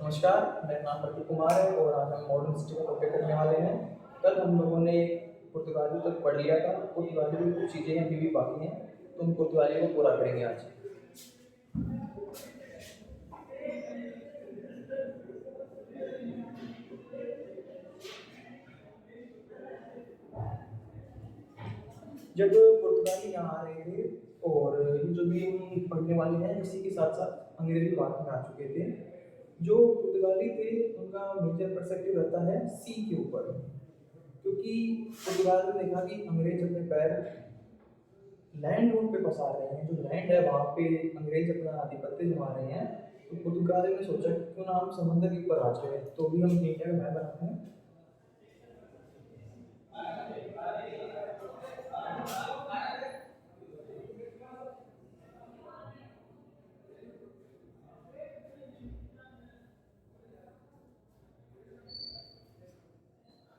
नमस्कार, मेरा नाम प्रतीक कुमार है और आज हम मॉडर्न हिस्ट्री का टॉपिक करने वाले हैं। कल हम लोगों ने पुर्तगाली तक पढ़ लिया था। पुर्तगाली में कुछ चीज़ें अभी भी बाकी हैं, तो हम पुर्तगाली को पूरा करेंगे आज। जब पुर्तगाली यहाँ आ रहे थे और ये जो भी हम पढ़ने वाले हैं इसी के साथ साथ अंग्रेजी भारत में आ चुके थे। जो पुर्तगाली थे उनका मेजर परस्पेक्टिव रहता है सी के ऊपर, क्योंकि पुर्तगाल ने देखा कि अंग्रेज अपने पैर लैंड रोड पे पसार रहे हैं, जो लैंड है वहाँ पे अंग्रेज अपना आधिपत्य जमा रहे हैं। तो पुर्तगाल ने सोचा कि क्यों ना हम समुद्र के ऊपर राज करें। तो भी हम इंडिया का मैप बनाते हैं।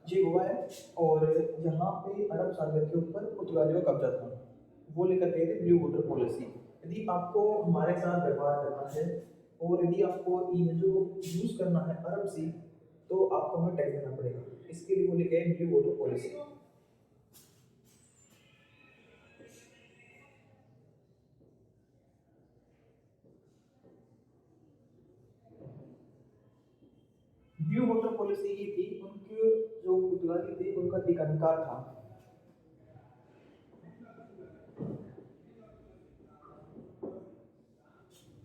जी हुआ है। और यहाँ पे अरब सागर के ऊपर पुर्तगालियों का कब्जा था। वो लेकर गए थे ब्लू वाटर पॉलिसी। यदि आपको हमारे साथ व्यवहार करना है और यदि आपको ये जो यूज करना है अरब सी, तो आपको हमें टैक्स देना पड़ेगा। इसके लिए वो लेके आए blue water policy. Blue water policy ये थी, उनके जो पुर्तगाली थे उनका एक अधिकार था।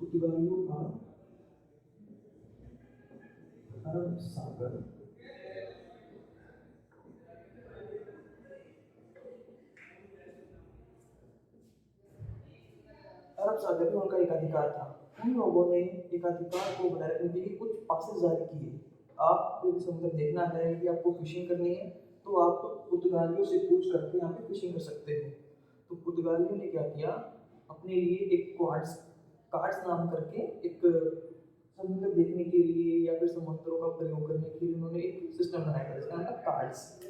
पुर्तगालियों का अरब सागर अरब सागर में उनका एक अधिकार था। उन लोगों ने एक अधिकार को बनाए रखने के लिए कुछ पासेस जारी किए। आपको यदि समुद्र देखना है, यदि आपको फिशिंग करनी है, तो आप पुर्तगालियों से पूछ करके यहाँ पे फिशिंग कर सकते हो। तो पुर्तगालियों ने क्या किया, अपने लिए एक कार्ड्स कार्ड्स नाम करके एक समुद्र देखने के लिए या फिर समुद्रों का प्रयोग करने के लिए उन्होंने एक सिस्टम बनाया था जिसका नाम था कार्ड्स।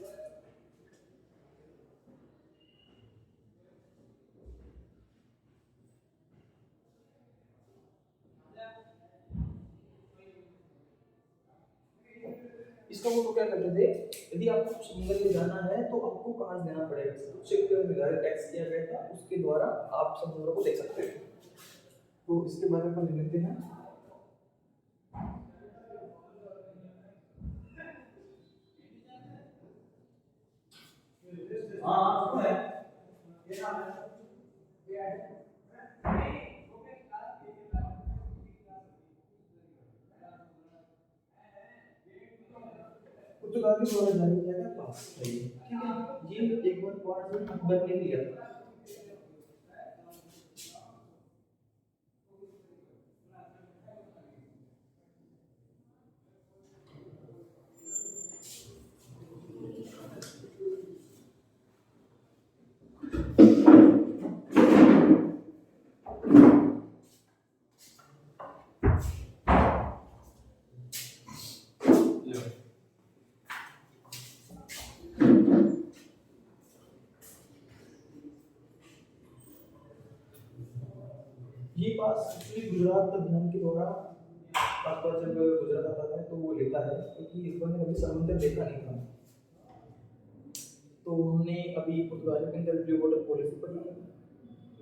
इसका वो तो क्या करते थे, यदि आपको समुद्र में जाना है तो आपको कार्ड देना पड़ेगा। कुछ एक निर्धारित टैक्स किया गया था, उसके द्वारा आप समुद्र को देख सकते हो। तो इसके बारे में हम लेते हैं। हाँ हाँ, पुर्तगाली द्वारा जारी किया गया पास है ये, ठीक है। ये एक बार क्वार्ट अकबर ने लिया था। ये पास एक्चुअली गुजरात अभियान के दौरान अकबर जब गुजरात आता है तो वो लेता है, क्योंकि अकबर ने कभी समुद्र देखा नहीं था। तो हमने अभी पुर्तगालियों के अंदर ब्लू वाटर पॉलिसी पढ़ी है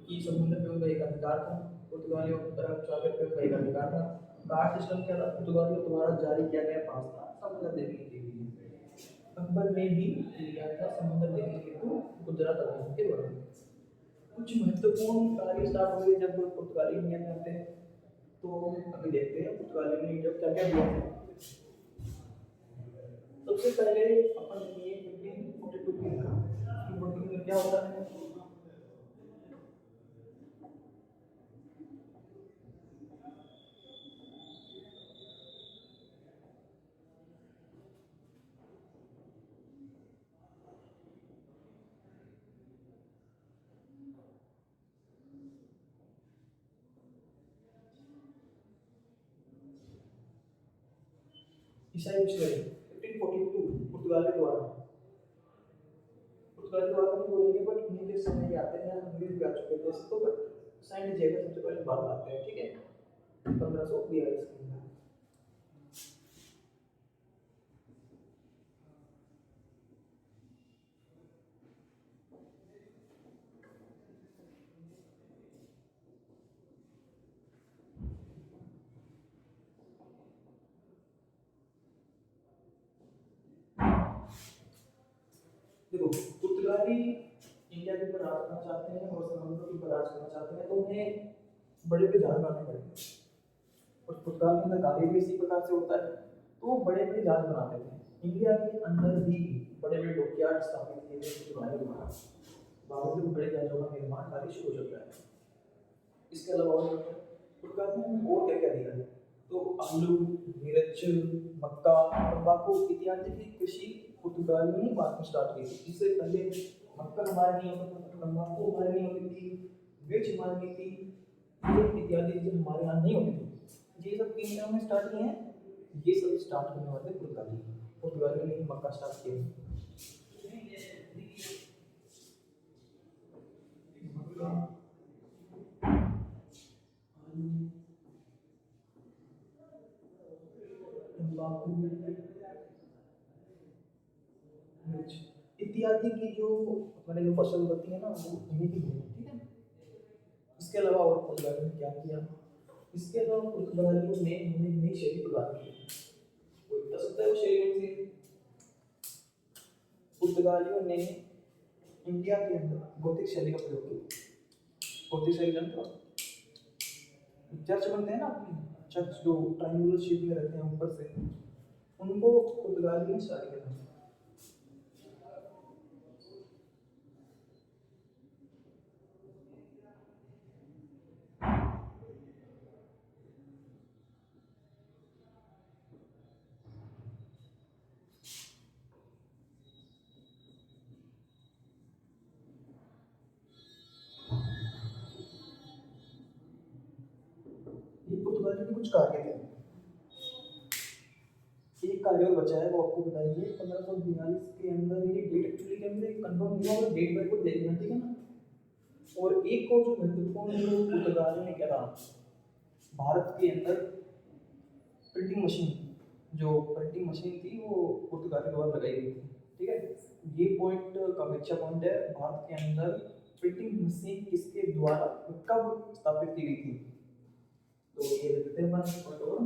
कि समुद्र पे उनका एक अधिकार था। पुर्तगालियों की तरफ चाकर पे उनका एक अधिकार था। कार्ड सिस्टम क्या था, पुर्तगालियों द्वारा जारी किया गया पास था समुद्र देखने के लिए। अकबर ने भी लिया था समुद्र देखने के लिए गुजरात अभियान के दौरान। कुछ महत्वपूर्ण कार्य स्टार्ट हुए जब पुर्तगाली इंडिया में आते हैं। तो अभी देखते हैं पुर्तगाली ने जब क्या क्या दिया है। सबसे पहले अपन ये 1542 की लिखा। 1542 में क्या होता है, ईसाई मिशनरी 1542 पुर्तगाली द्वारा नहीं बोलेंगे, बट उन्हीं के समय आते हैं। अंग्रेज भी आ चुके थे तो, बट साइंट जेवियर सबसे पहले भारत आते हैं, ठीक है, 1542 के अंदर। पुर्तगाली इंडिया के ऊपर राज करना चाहते हैं और समुद्र के ऊपर राज करना चाहते हैं, तो उन्हें बड़े बड़े जहाज बनाने पड़ते हैं। और पुर्तगाल के अंदर कार्य भी इसी प्रकार से होता है, तो वो बड़े बड़े जहाज बनाते थे। इंडिया के अंदर भी बड़े बड़े डॉकयार्ड स्थापित किए गए पुर्तगाली द्वारा, बाहर से बड़े जहाजों का निर्माण कार्य शुरू हो जाता है। इसके अलावा और पुर्तगाल ने हमें और क्या क्या दिया है, तो आलू, मिर्च, मक्का, तंबाकू इत्यादि की कृषि पुर्तगाल ने ही बाद में स्टार्ट की थी। इससे पहले मक्का हमारे नहीं होता था, तंबाकू हमारे नहीं होती थी, मिर्च हमारी नहीं थी, ये इत्यादि चीजें हमारे यहाँ नहीं होती थी। ये सब किन दिनों में स्टार्ट किए हैं? ये सब स्टार्ट करने वाले पुर्तगाली ने मक्का स्टार्ट किया। मक्का, आलू, तंबाकू, मिर्च इत्यादि की जो हमारे जो फसल होती है ना, वो इन्हीं की होती है, ठीक है। इसके अलावा और पुर्तगालियों ने क्या किया? इसके अलावा पुर्तगालियों ने हमें नई शैली प्रदान की। कोई बता सकता है वो शैली कौन सी है? पुर्तगालियों ने इंडिया के अंदर गौतिक शैली का प्रयोग किया। गौतिक शैली जानते हो? चर्च बनते हैं ना अपने, चर्च जो ट्रायंगुलर शेप में रहते हैं ऊपर से, उनको पुर्तगाली ने स्टार्ट किया था। ये पुर्तगाली के कुछ कार्य थे। एक कार्य और बचा है, वो आपको बताइए। 1542 के अंदर ये डेट एक्चुअली के अंदर कंफर्म हुआ और डेट बाय को देखना, ठीक है ना। और एक और जो महत्वपूर्ण जो पुर्तगाली ने करा, भारत के अंदर प्रिंटिंग मशीन, जो प्रिंटिंग मशीन थी वो पुर्तगाली द्वारा लगाई गई थी, ठीक है। ये पॉइंट काफी अच्छा पॉइंट है। भारत के अंदर प्रिंटिंग मशीन किसके द्वारा कब स्थापित की गई थी? तो ये देखते हैं अपन पॉइंट और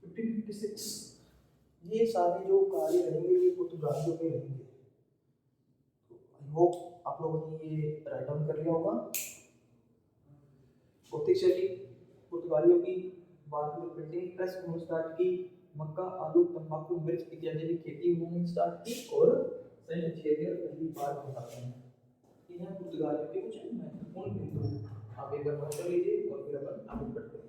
1556। ये सारे जो कार्य रहेंगे ये पुर्तगालियों के रहेंगे। आई होप आप लोगों ने ये राइट डाउन कर लिया होगा। गौतिक शैली पुर्तगालियों की, बाद में प्रिंटिंग प्रेस उन्होंने स्टार्ट की, मक्का, आलू, तंबाकू, मिर्च इत्यादि की खेती उन्होंने स्टार्ट की, और सेंट जेवियर पहली बार बताते हैं। ये हैं पुर्तगालियों के कुछ महत्वपूर्ण बिंदु। आप एक बार नोट कर लीजिए और फिर अपन आगे बढ़ते हैं।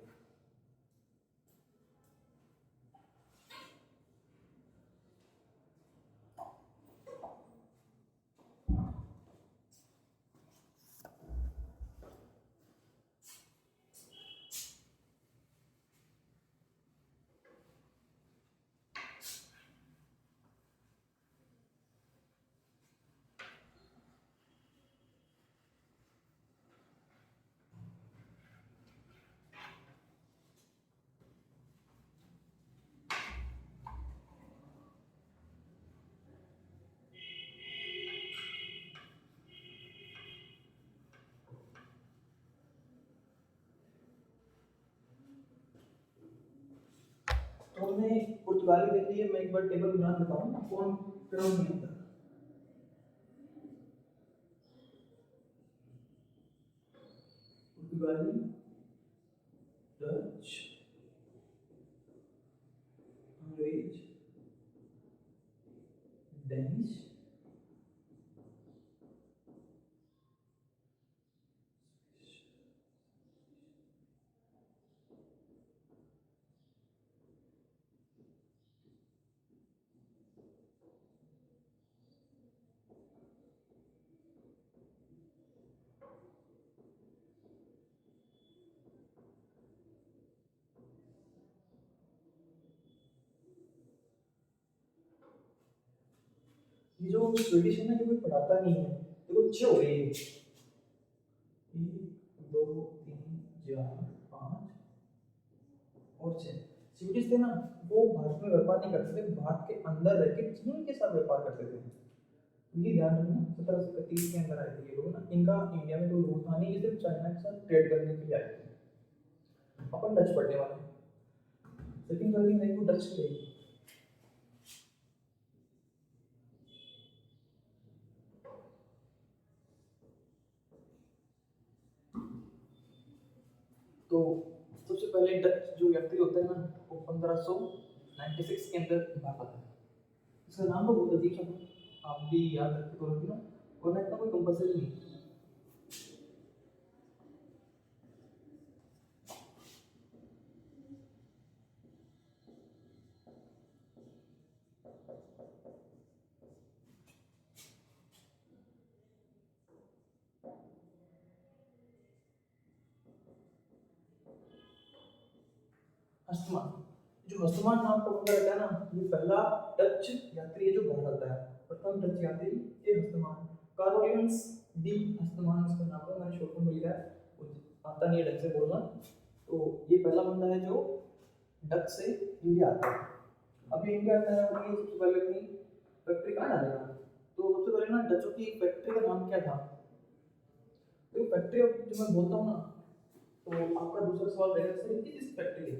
तो हमने पुर्तगाली देख ली है। मैं एक बार टेबल बना देता हूँ, कौन क्राउन नहीं आता। पुर्तगाली, डच, अंग्रेज, डेनिश, ये जो स्वीडिश है ना, ये कोई पढ़ाता नहीं है, देखो छह हो गए। 1 2 3 4 5 और 6 स्वीडिश थे ना, वो भारत में व्यापार नहीं करते थे, भारत के अंदर रह के चीन के साथ व्यापार करते थे। ये ध्यान रखना, 1731 के अंदर आए थे ये लोग ना, इनका इंडिया में कोई रूल था नहीं, ये सिर्फ चाइना के साथ ट्रेड करने के लिए आए थे। अपन डच पढ़ने वाले हैं, सेकंड वर्ल्ड नहीं वो डच के लिए। तो सबसे पहले डच जो यात्री होते हैं ना, वो 1596 के अंदर भागा था। इसका नाम तो बहुत अजीब सा था, आप भी याद रखते करोगे ना, वरना इतना कोई कंपल्सरी नहीं। हस्तमान, जो हस्तमान नाम का बंदा रहता है ना, ये पहला डच यात्री है जो बाहर आता है, प्रथम डच यात्री ये हस्तमान। कार्लोविंस डी हस्तमान इसका नाम है, मैंने शॉर्ट में लिखा है, आता नहीं है ढंग से बोलना। तो ये पहला बंदा है जो डच से इंडिया आता है। अभी इंडिया आता है और ये सबसे पहले अपनी फैक्ट्री कहाँ डालेगा, तो सबसे पहले ना डचों की फैक्ट्री का नाम क्या था। तो फैक्ट्री जब मैं बोलता हूँ ना, तो आपका दूसरा सवाल रहेगा सर किस फैक्ट्री है,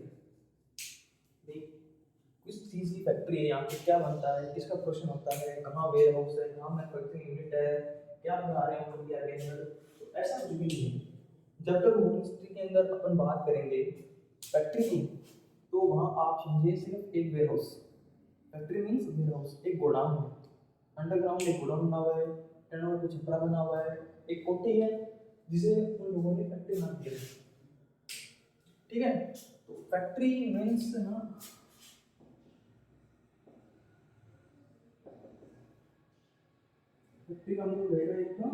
किस चीज़ की फैक्ट्री है, यहाँ पे क्या बनता है, किसका प्रोडक्शन होता है, कहाँ वेयर हाउस है, कहाँ मैन्युफैक्चरिंग यूनिट है, क्या बना रहे हैं इंडिया के अंदर। तो ऐसा कुछ भी नहीं है। जब तक होम हिस्ट्री के अंदर अपन बात करेंगे फैक्ट्री की, तो वहाँ आप समझिए सिर्फ एक warehouse, factory means warehouse, एक गोडाउन है, अंडरग्राउंड एक गोडाउन बना हुआ है, टेनों कुछ छपरा बना हुआ है, एक कोठी है जिसे उन लोगों ने फैक्ट्री नाम दिया है। ठीक है, तो फैक्ट्री मीन्स ना, फैक्ट्री का मतलब रहेगा एक ना,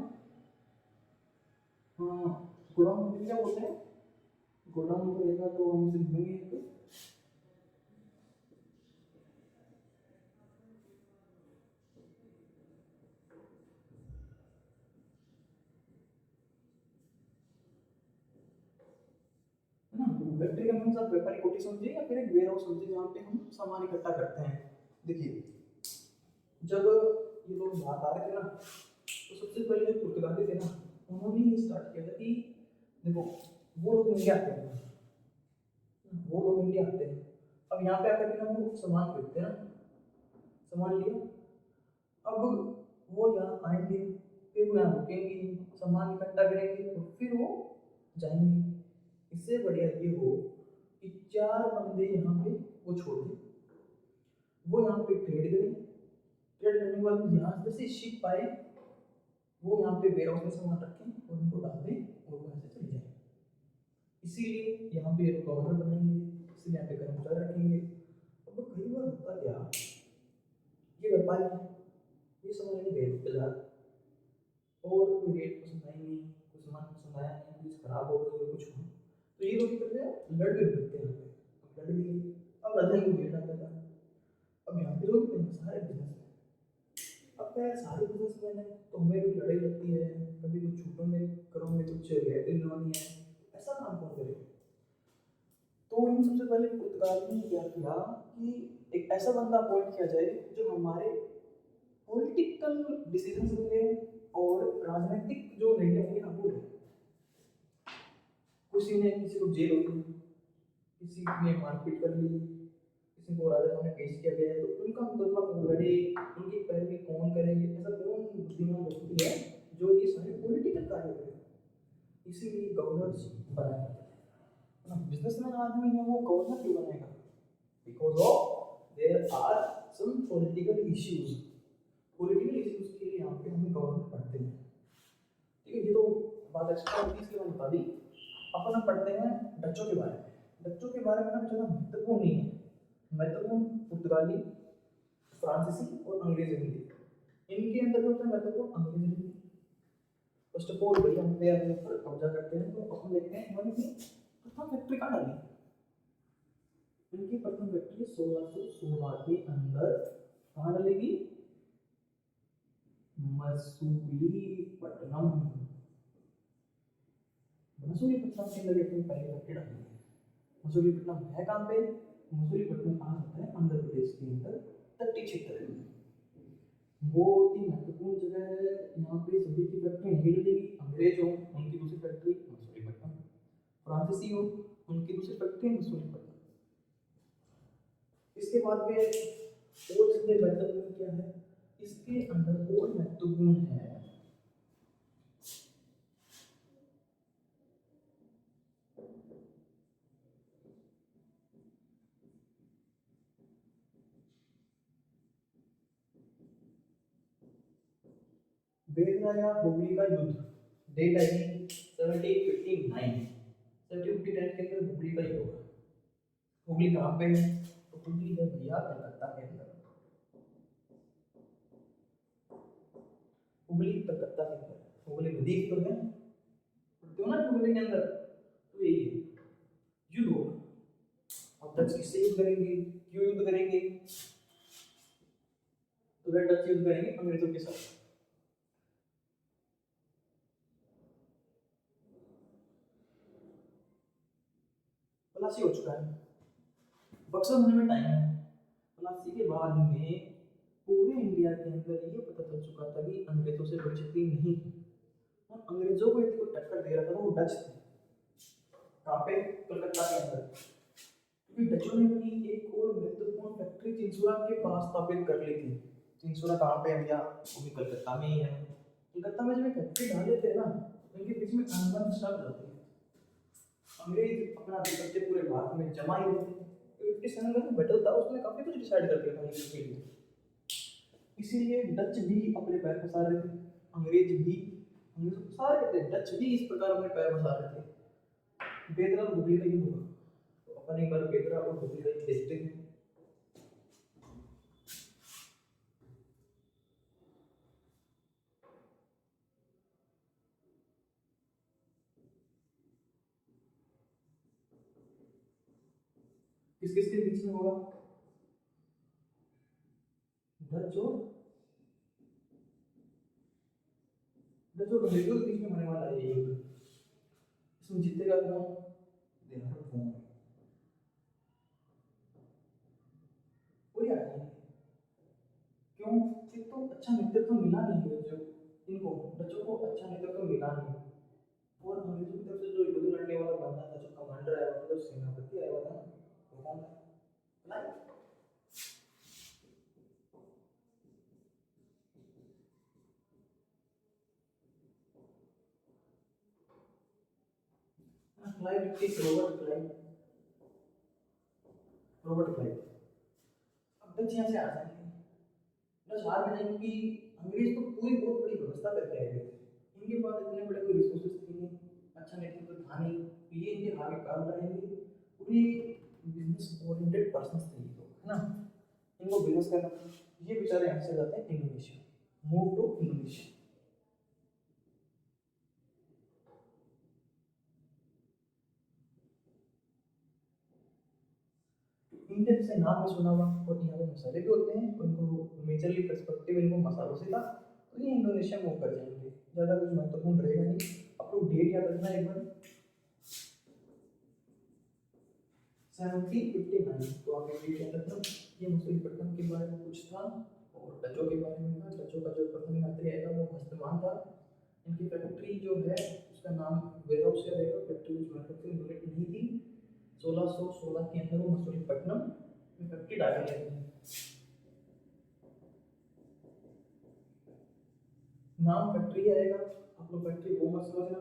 गोडाउन क्या बोलते हैं, गोडाउन तो रहेगा, तो हम इसे लिखेंगे तो है ना। फैक्ट्री का मीन्स आप व्यापारी कोठी समझिए या फिर एक वेयर हाउस समझिए जहाँ पे हम सामान इकट्ठा करते हैं। देखिए जब ये लोग बात आ रहे थे ना, तो सबसे पहले जो पुर्तगाली थे ना, उन्होंने ये स्टार्ट किया था कि देखो वो लोग इंडिया आते हैं, वो लोग इंडिया आते हैं, अब यहाँ पे आकर के ना वो सामान खरीदते हैं, सामान लिया, अब वो यहाँ आएंगे, फिर वो यहाँ रुकेंगे, सामान इकट्ठा करेंगे और फिर वो जाएंगे। इससे बढ़िया ये हो कि चार बंदे यहाँ पे वो छोड़ दें, वो यहाँ पे ट्रेड करें, ट्रेड करने के बाद यहाँ जैसे शिप आए, वो यहाँ पे वेयर हाउस में सामान रखें और उनको डाल दें और वो ऐसे चले जाए। इसीलिए यहाँ पे गवर्नर बनाएंगे, इसीलिए यहाँ पे कर्मचारी रखेंगे। अब कई बार होता क्या, ये व्यापारी है, ये समझ नहीं गए बाजार, और कोई रेट पसंद आई नहीं, कोई सामान पसंद आया नहीं, चीज़ खराब हो गई, कुछ हुआ, तो ये लोग क्या करते हैं, लड़ के बिकते हैं, अब लड़ लिए, अब राजा को भेड़ डाल देता। अब यहाँ पे लोग भी हैं, सारे बिजनेस में, अब क्या है, सारे बिजनेसमैन है तो हमें भी लड़ाई लगती है, कभी कुछ छूटों में करोगे, कुछ रियायतें दिलवानी है, ऐसा काम कौन करे। तो इन सबसे पहले पुर्तगाली ने क्या किया कि एक ऐसा बंदा अपॉइंट किया जाए जो हमारे पॉलिटिकल डिसीजंस होंगे और राजनीतिक जो निर्णय होंगे ना वो लें। किसी ने किसी को जेल हो गई, किसी ने मारपीट कर ली, किसी को राजा सामने पेश किया गया है, तो उनका मुकदमा कौन लड़े, उनकी पैरवी कौन करेंगे, ऐसा कौन बुद्धिमान व्यक्ति है जो ये सारे पॉलिटिकल कार्य करे। इसीलिए गवर्नर बनाया जाता है। बिजनेसमैन आदमी है वो गवर्नर क्यों बनेगा, because of there are some political issues, political issues के लिए यहाँ पे हमें गवर्नर पढ़ते हैं। ठीक है, ये तो बात एक्स्ट्रा होती है, इसके मैंने बता दी। अपन हम पढ़ते हैं डचों के बारे में। डचों के बारे में ना ज़्यादा महत्वपूर्ण नहीं है, महत्वपूर्ण पुर्तगाली, फ्रांसीसी और अंग्रेजी हिंदी, इनके अंदर जो होता है महत्वपूर्ण अंग्रेजी हिंदी। फर्स्ट ऑफ ऑल भैया हम पे अपने ऊपर कब्जा करते हैं, तो अपन देखते हैं इन्होंने अपनी प्रथम फैक्ट्री कहाँ डाली। इनकी प्रथम फैक्ट्री 1616 के अंदर कहाँ डालेगी, मसूलीपट्टनम, मसूलीपट्टनम के अंदर अपनी पहली फैक्ट्री डाली है। मसूलीपट्टनम है कहाँ पे, मसूलीपट्टनम कहाँ आता है? आंध्र प्रदेश के अंदर तटीय क्षेत्र में। वो इतनी महत्वपूर्ण जगह है, यहाँ पे सभी की फैक्ट्री नहीं लगेगी। अंग्रेज हो उनकी दूसरी फैक्ट्री मसूलीपट्टनम, फ्रांसीसी हो उनकी दूसरी फैक्ट्री मसूलीपट्टनम। इसके बाद में और सबसे महत्वपूर्ण क्या है, इसके अंदर और महत्वपूर्ण है बेदरा या हुगली का युद्ध, डेट आएगी 1759। 1759 के अंदर हुगली का युद्ध होगा। हुगली कहाँ पे है? तो हुगली है भैया कलकत्ता के अंदर। हुगली कलकत्ता के अंदर, हुगली नदी तो है, पढ़ते हो ना हुगली के अंदर, तो यही है युद्ध होगा। अब डच किससे युद्ध करेंगे, क्यों युद्ध करेंगे? तो वे डच युद्ध करेंगे अंग्रेजों के साथ। प्लासी हो चुका है, बक्सर होने में टाइम है। प्लासी के बाद में पूरे इंडिया के अंदर ये पता चल चुका था कि अंग्रेजों से बड़ी शक्ति नहीं है, और अंग्रेजों को यदि कोई टक्कर दे रहा था वो डच थे। कहाँ पे? कलकत्ता के अंदर। क्योंकि डचों ने अपनी एक और महत्वपूर्ण फैक्ट्री चिंसुरा के पास स्थापित कर ली थी। चिंसुरा कहाँ पे है भैया? वो भी कलकत्ता में ही है। कलकत्ता में जब फैक्ट्री डाले थे ना, उनके बीच में अनबन स्टार्ट हो जाती है। अंग्रेज अपना अधिपत्य पूरे भारत में जमा ही रहते थे। तो ब्रिटिश संघ का जो बैटल था उसमें काफी कुछ डिसाइड कर दिया था अंग्रेज के लिए। इसीलिए डच भी अपने पैर पसार रहे थे, अंग्रेज भी, अंग्रेज पसार रहे थे, डच भी इस प्रकार अपने पैर पसार रहे थे। बेदरा और हुगली का युद्ध होगा, तो अपन एक बार बेदरा और हुगली का युद्ध देखते हैं। किस किस के बीच में होगा? डच और अंग्रेजों के बीच में होने वाला है ये युद्ध। इसमें जीतेगा कौन? देना कौन? कोई आ नहीं। क्यों? एक तो अच्छा नेतृत्व मिला नहीं अंग्रेजों इनको, डचों को अच्छा नेतृत्व मिला नहीं। और अंग्रेजों की तरफ से जो युद्ध लड़ने वाला बंदा था, जो कमांडर आया हुआ था, जो सेनापति आया हुआ था ना, वो कौन था? क्लाइव। क्लाइव की रॉबर्ट क्लाइव, रॉबर्ट क्लाइव। अब डच यहाँ से आ जाएंगे, डच हार में जाएंगे क्योंकि अंग्रेज तो पूरी बहुत बड़ी व्यवस्था करके आए थे, इनके पास इतने बड़े कोई रिसोर्सेज थे नहीं, अच्छा नेतृत्व तो था नहीं, तो ये इनके आगे काम रहेंगे। पूरी बिजनेस ओरिएंटेड पर्सन्स थे ये लोग, है ना, इनको बिजनेस करना था। ये बेचारे यहाँ से जाते हैं Indonesia, move to Indonesia. Indian से नाम में सुना हुआ, और यहाँ पे मसाले भी होते हैं, उनको मेजरली पर्सपेक्टिव इनको मसालों से था, तो ये इंडोनेशिया मूव कर जाएंगे, ज़्यादा कुछ महत्वपूर्ण रहेगा नहीं। आप लोग डेट याद रखना एक बार, 1759। तो आप ये डेट याद रखना। ये मसूलीपट्टनम के बारे में कुछ था, और डचों के बारे में था। डचों का जो प्रथम यात्री आएगा वो हस्तमान था। इनकी फैक्ट्री जो है उसका नाम वेयर हाउस या रहेगा, फैक्ट्री कुछ मैन्युफैक्चरिंग यूनिट नहीं थी। 1616 के अंदर वो मसूलीपट्टनम में फैक्ट्री डाली गई थी। नाम फैक्ट्री आएगा, आप लोग फैक्ट्री वो मत समझना।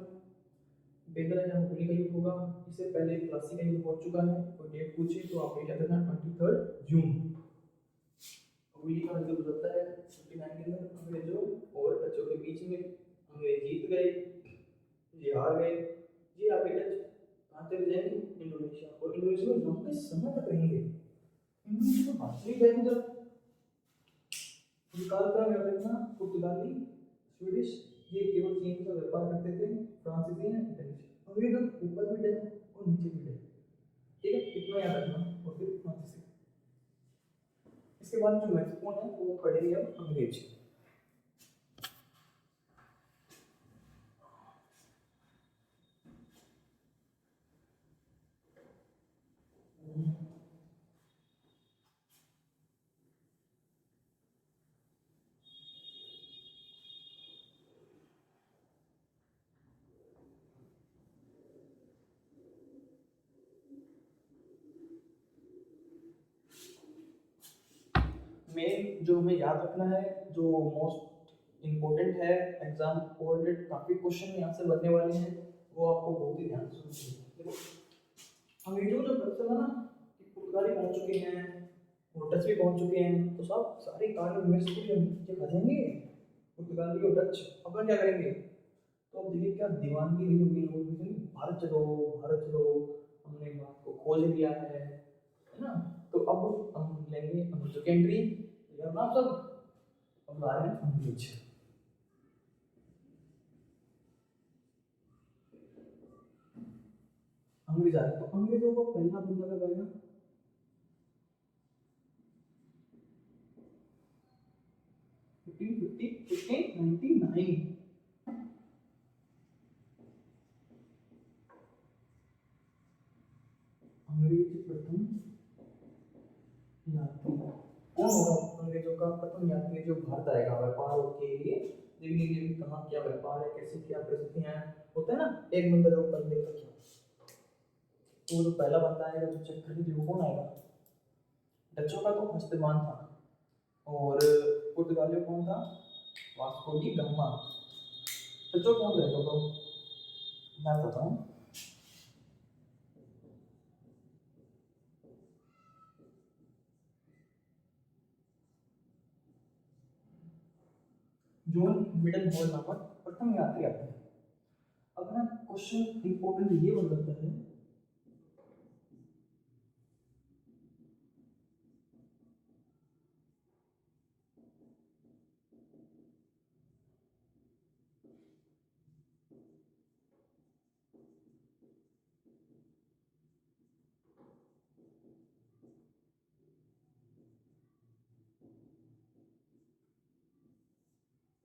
बेदरा या हुगली का युद्ध होगा, इससे पहले प्लासी का युद्ध हो चुका है। कोई डेट पूछे तो आप याद रखना 23 जून। हुगली का युद्ध होता है 59 के अंदर अंग्रेजों और डचों के बीच में। अंग्रेज जीत गए, ये हार गए। ये आगे डच कहाँ चले जाएंगे? इंडोनेशिया, और इंडोनेशिया में लंबे समय तक रहेंगे। इंडोनेशिया में बात नहीं जाएगी जरा, विकास का याद रखना। पुर्तगाली, स्वीडिश, ये केवल चीन का व्यापार करते थे। फ्रांसीसी हैं, अंग्रेज ऊपर भी डे और नीचे भी डे, ठीक है, इतना याद रखना। और फिर फ्रांसीसी। इसके बाद जो महत्वपूर्ण है वो पढ़ेंगे अब अंग्रेज। मेन जो हमें याद रखना है, जो मोस्ट इम्पोर्टेंट है, एग्जाम ओरिएंटेड काफ़ी क्वेश्चन यहाँ से बनने वाले हैं, वो आपको बहुत ही ध्यान से सुनिए। देखो अंग्रेजों जो पता चला ना कि पुर्तगाली पहुंच चुके हैं और डच भी पहुंच चुके हैं, तो सब सारी कहानी में से पूरी हम नीचे खा जाएंगे पुर्तगाली और डच। अपन क्या करेंगे? तो अब देखिए क्या दीवानगी रही होगी लोगों की, भारत चलो भारत चलो, हमने बात को खोज लिया है ना। तो अब हम लेंगे अंग्रेजों की एंट्री, या ना सब अब आ रहे हैं अंग्रेज। अंग्रेज आ रहे हैं, तो अंग्रेजों को पहला बंदा कब आएगा? 1599। अंग्रेज प्रथम यात्री कौन होगा? अंग्रेजों का प्रथम यात्री जो भारत आएगा व्यापार के लिए, देखने के लिए कहाँ क्या व्यापार है, कैसी क्या परिस्थितियां हैं, होता है ना एक बंदा जो बंदे का क्या, तो वो जो पहला बंदा आएगा जो चेक करने के लिए, वो कौन आएगा? डचों का तो हस्तमान था, और पुर्तगालियों कौन था? Vasco D gamma. डचों कौन रहेगा? तो मैं बताऊं, जॉन मिडल हॉल नामक प्रथम यात्री आते हैं। अब ना क्वेश्चन इंपॉर्टेंट ये बन जाता है,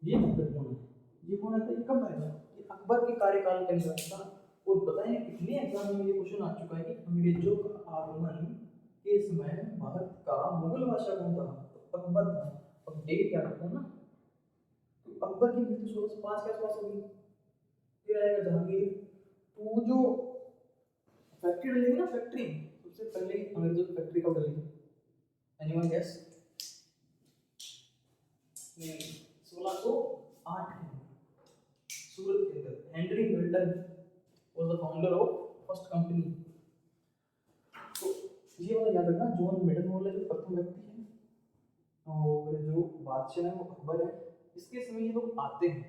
ये महत्वपूर्ण है। ये कौन आता है? ये कब आएगा? ये अकबर के कार्यकाल के अंदर था। और बताएं कितने एग्जाम में ये क्वेश्चन आ चुका है कि अंग्रेजों का आगमन के समय भारत का मुगल बादशाह कौन था? तो अकबर था। अब डेट याद रखो ना, तो अकबर की मृत्यु 1605 के आसपास होगी। फिर आएगा जहांगीर। तो वो जो फैक्ट्री डलेगी ना, फैक्ट्री सबसे पहले अंग्रेजों की फैक्ट्री कब डली? Anyone guess? 1608 में सूरत के अंदर Henry Milton was the founder of first company. तो ये वाला याद रखना, जॉन मिडल हॉल है जो प्रथम व्यक्ति है, और जो बादशाह है वो अकबर है। इसके समय ये लोग आते हैं,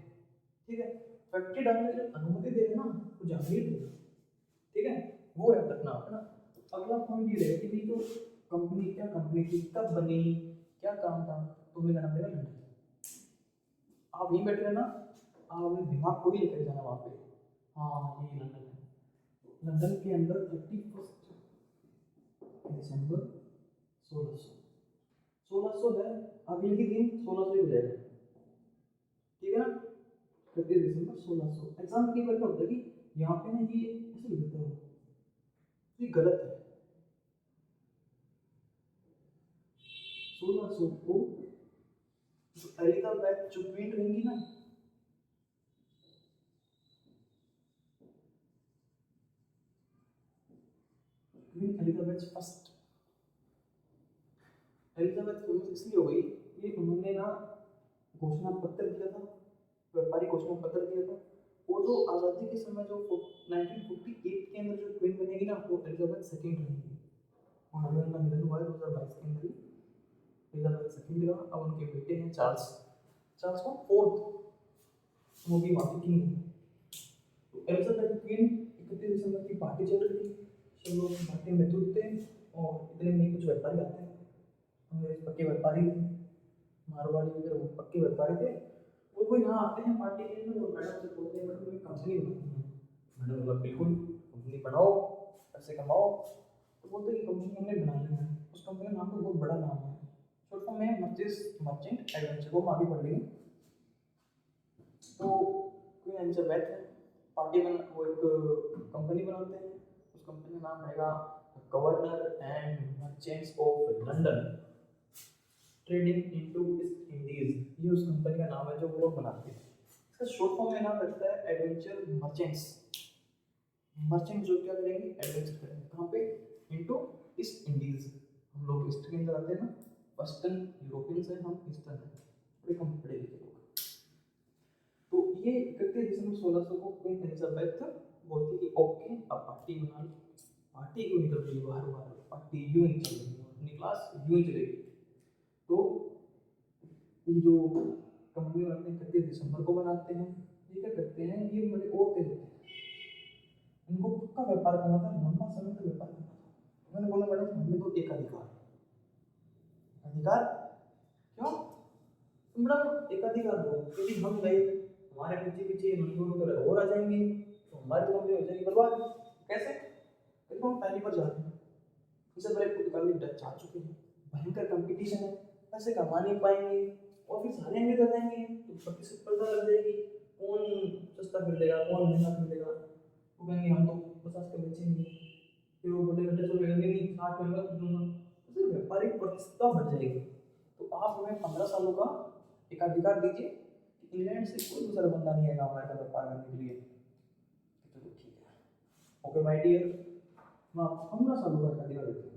ठीक है। फैक्ट्री डालने की जब अनुमति देगा ना, तो जहांगीर देगा, ठीक है, वो याद रखना है ना। अगला पॉइंट ये रहेगा कि जो कंपनी, क्या कंपनी थी, कब बनी, क्या काम था, तो हमें जाना पड़ेगा लंदन। आप यहीं बैठे रहना, आप अपने दिमाग को ही लेकर जाना वहाँ पे। हाँ ये लंदन है। लंदन के अंदर 31 दिसंबर 1600 है, अगले ही दिन 1600 हो जाएगा, ठीक है ना। 31 दिसंबर 1600। एग्जाम की बार क्या होता है कि यहाँ पे ना ये ऐसे लिख देते हो, ये गलत है। 1600 को एलिजाबेथ जो क्वीन रहेंगी ना, queen Elizabeth first. Elizabeth famous इसलिए हो गई कि उन्होंने ना घोषणा पत्र दिया था, व्यापारी घोषणा पत्र दिया था। और जो आज़ादी के समय जो 1948 के अंदर जो क्वीन बनेगी ना, वो एलिजाबेथ सेकेंड रहेगी। और अभी उनका निधन हुआ है 2022 के अंदर ही, एलिजाबेथ सेकेंड का। अब उनके बेटे हैं चार्ल्स, चार्ल्स को फोर्थ, वो भी वहाँ की किंग है। तो एलिजाबेथ क्वीन 31 दिसंबर की पार्टी चल रही थी, सब लोग पार्टी में धुत थे, और इतने में कुछ व्यापारी आते हैं, अंग्रेज पक्के व्यापारी थे, मारवाड़ी वगैरह वो पक्के व्यापारी थे। वो यहाँ आते हैं पार्टी के लिए, और मैडम से बोलते हैं मैडम एक कंपनी बनानी है। मैडम बोला बिल्कुल कंपनी बनाओ, पैसे कमाओ। तो बोलते हैं कि कंपनी हमने बनानी है। उस कंपनी का नाम तो बहुत बड़ा नाम है, शॉर्ट फॉर्म में मर्चेंट एडवेंचर, वो हम आगे पढ़ लेंगे। तो क्वीन एलिजाबेथ है, पार्टी बन वो एक कंपनी बनाते हैं। उस कंपनी का नाम रहेगा governor and merchants of London trading into east Indies. ये उस कंपनी का नाम है जो वो लोग बनाते हैं। इसका शॉर्ट फॉर्म में नाम रखता है एडवेंचर मर्चेंट्स। मर्चेंट जो क्या करेंगे? एडवेंचर करेंगे। कहाँ पे? Into east Indies. हम लोग ईस्ट के अंदर आते हैं ना, वेस्टर्न यूरोपियंस हैं, हम ईस्टर्न हैं, बड़े कम पढ़े लिखे लोग। तो ये 31 दिसंबर 1600 को क्वीन एलिजाबेथ बोलती कि ओके अब पार्टी बना लो। पार्टी क्यों निकल रही है बाहर बाहर, पार्टी यूं ही चल रही है, अपनी क्लास यूं ही चलेगी। तो ये जो कंपनी वाले 31 दिसंबर को बनाते हैं, ये क्या करते हैं, ये बड़े औरतें होते हैं, इनको पक्का व्यापार करना था, लंबा समय तक व्यापार करना था। मैंने बोला मैडम हमें तो एक अधिकार, अधिकार क्यों, तुम मैडम एक अधिकार दो, यदि हम गए हमारे पीछे पीछे मजदूरों तरह और आ जाएंगे तो हमारी तो कंपनी हो जाएगी बर्बाद। कैसे, देखो हम पहली बार जा रहे हैं, इससे पहले पुर्तगाली डच जा चुके हैं, भयंकर कंपटीशन है, पैसे कमा नहीं पाएंगे और फिर सारे अंग्रेज आ जाएंगे तो प्रतिस्पर्धा लग जाएगी, कौन सस्ता खरीदेगा कौन महंगा खरीदेगा। वो कहेंगे हम तो 50 के बेचेंगे, फिर वो बोलेगा 10 रुपये नहीं नहीं 60 में मैं दूंगा, तो व्यापारिक प्रतिस्पर्धा बढ़ जाएगी। तो आप हमें 15 सालों का एक अधिकार दीजिए कि इंग्लैंड से कोई दूसरा बंदा नहीं आएगा हमारे साथ व्यापार करने के लिए। चलो ठीक है, ओके माय डियर, मैं आपको 15 सालों का एक अधिकार देती हूँ।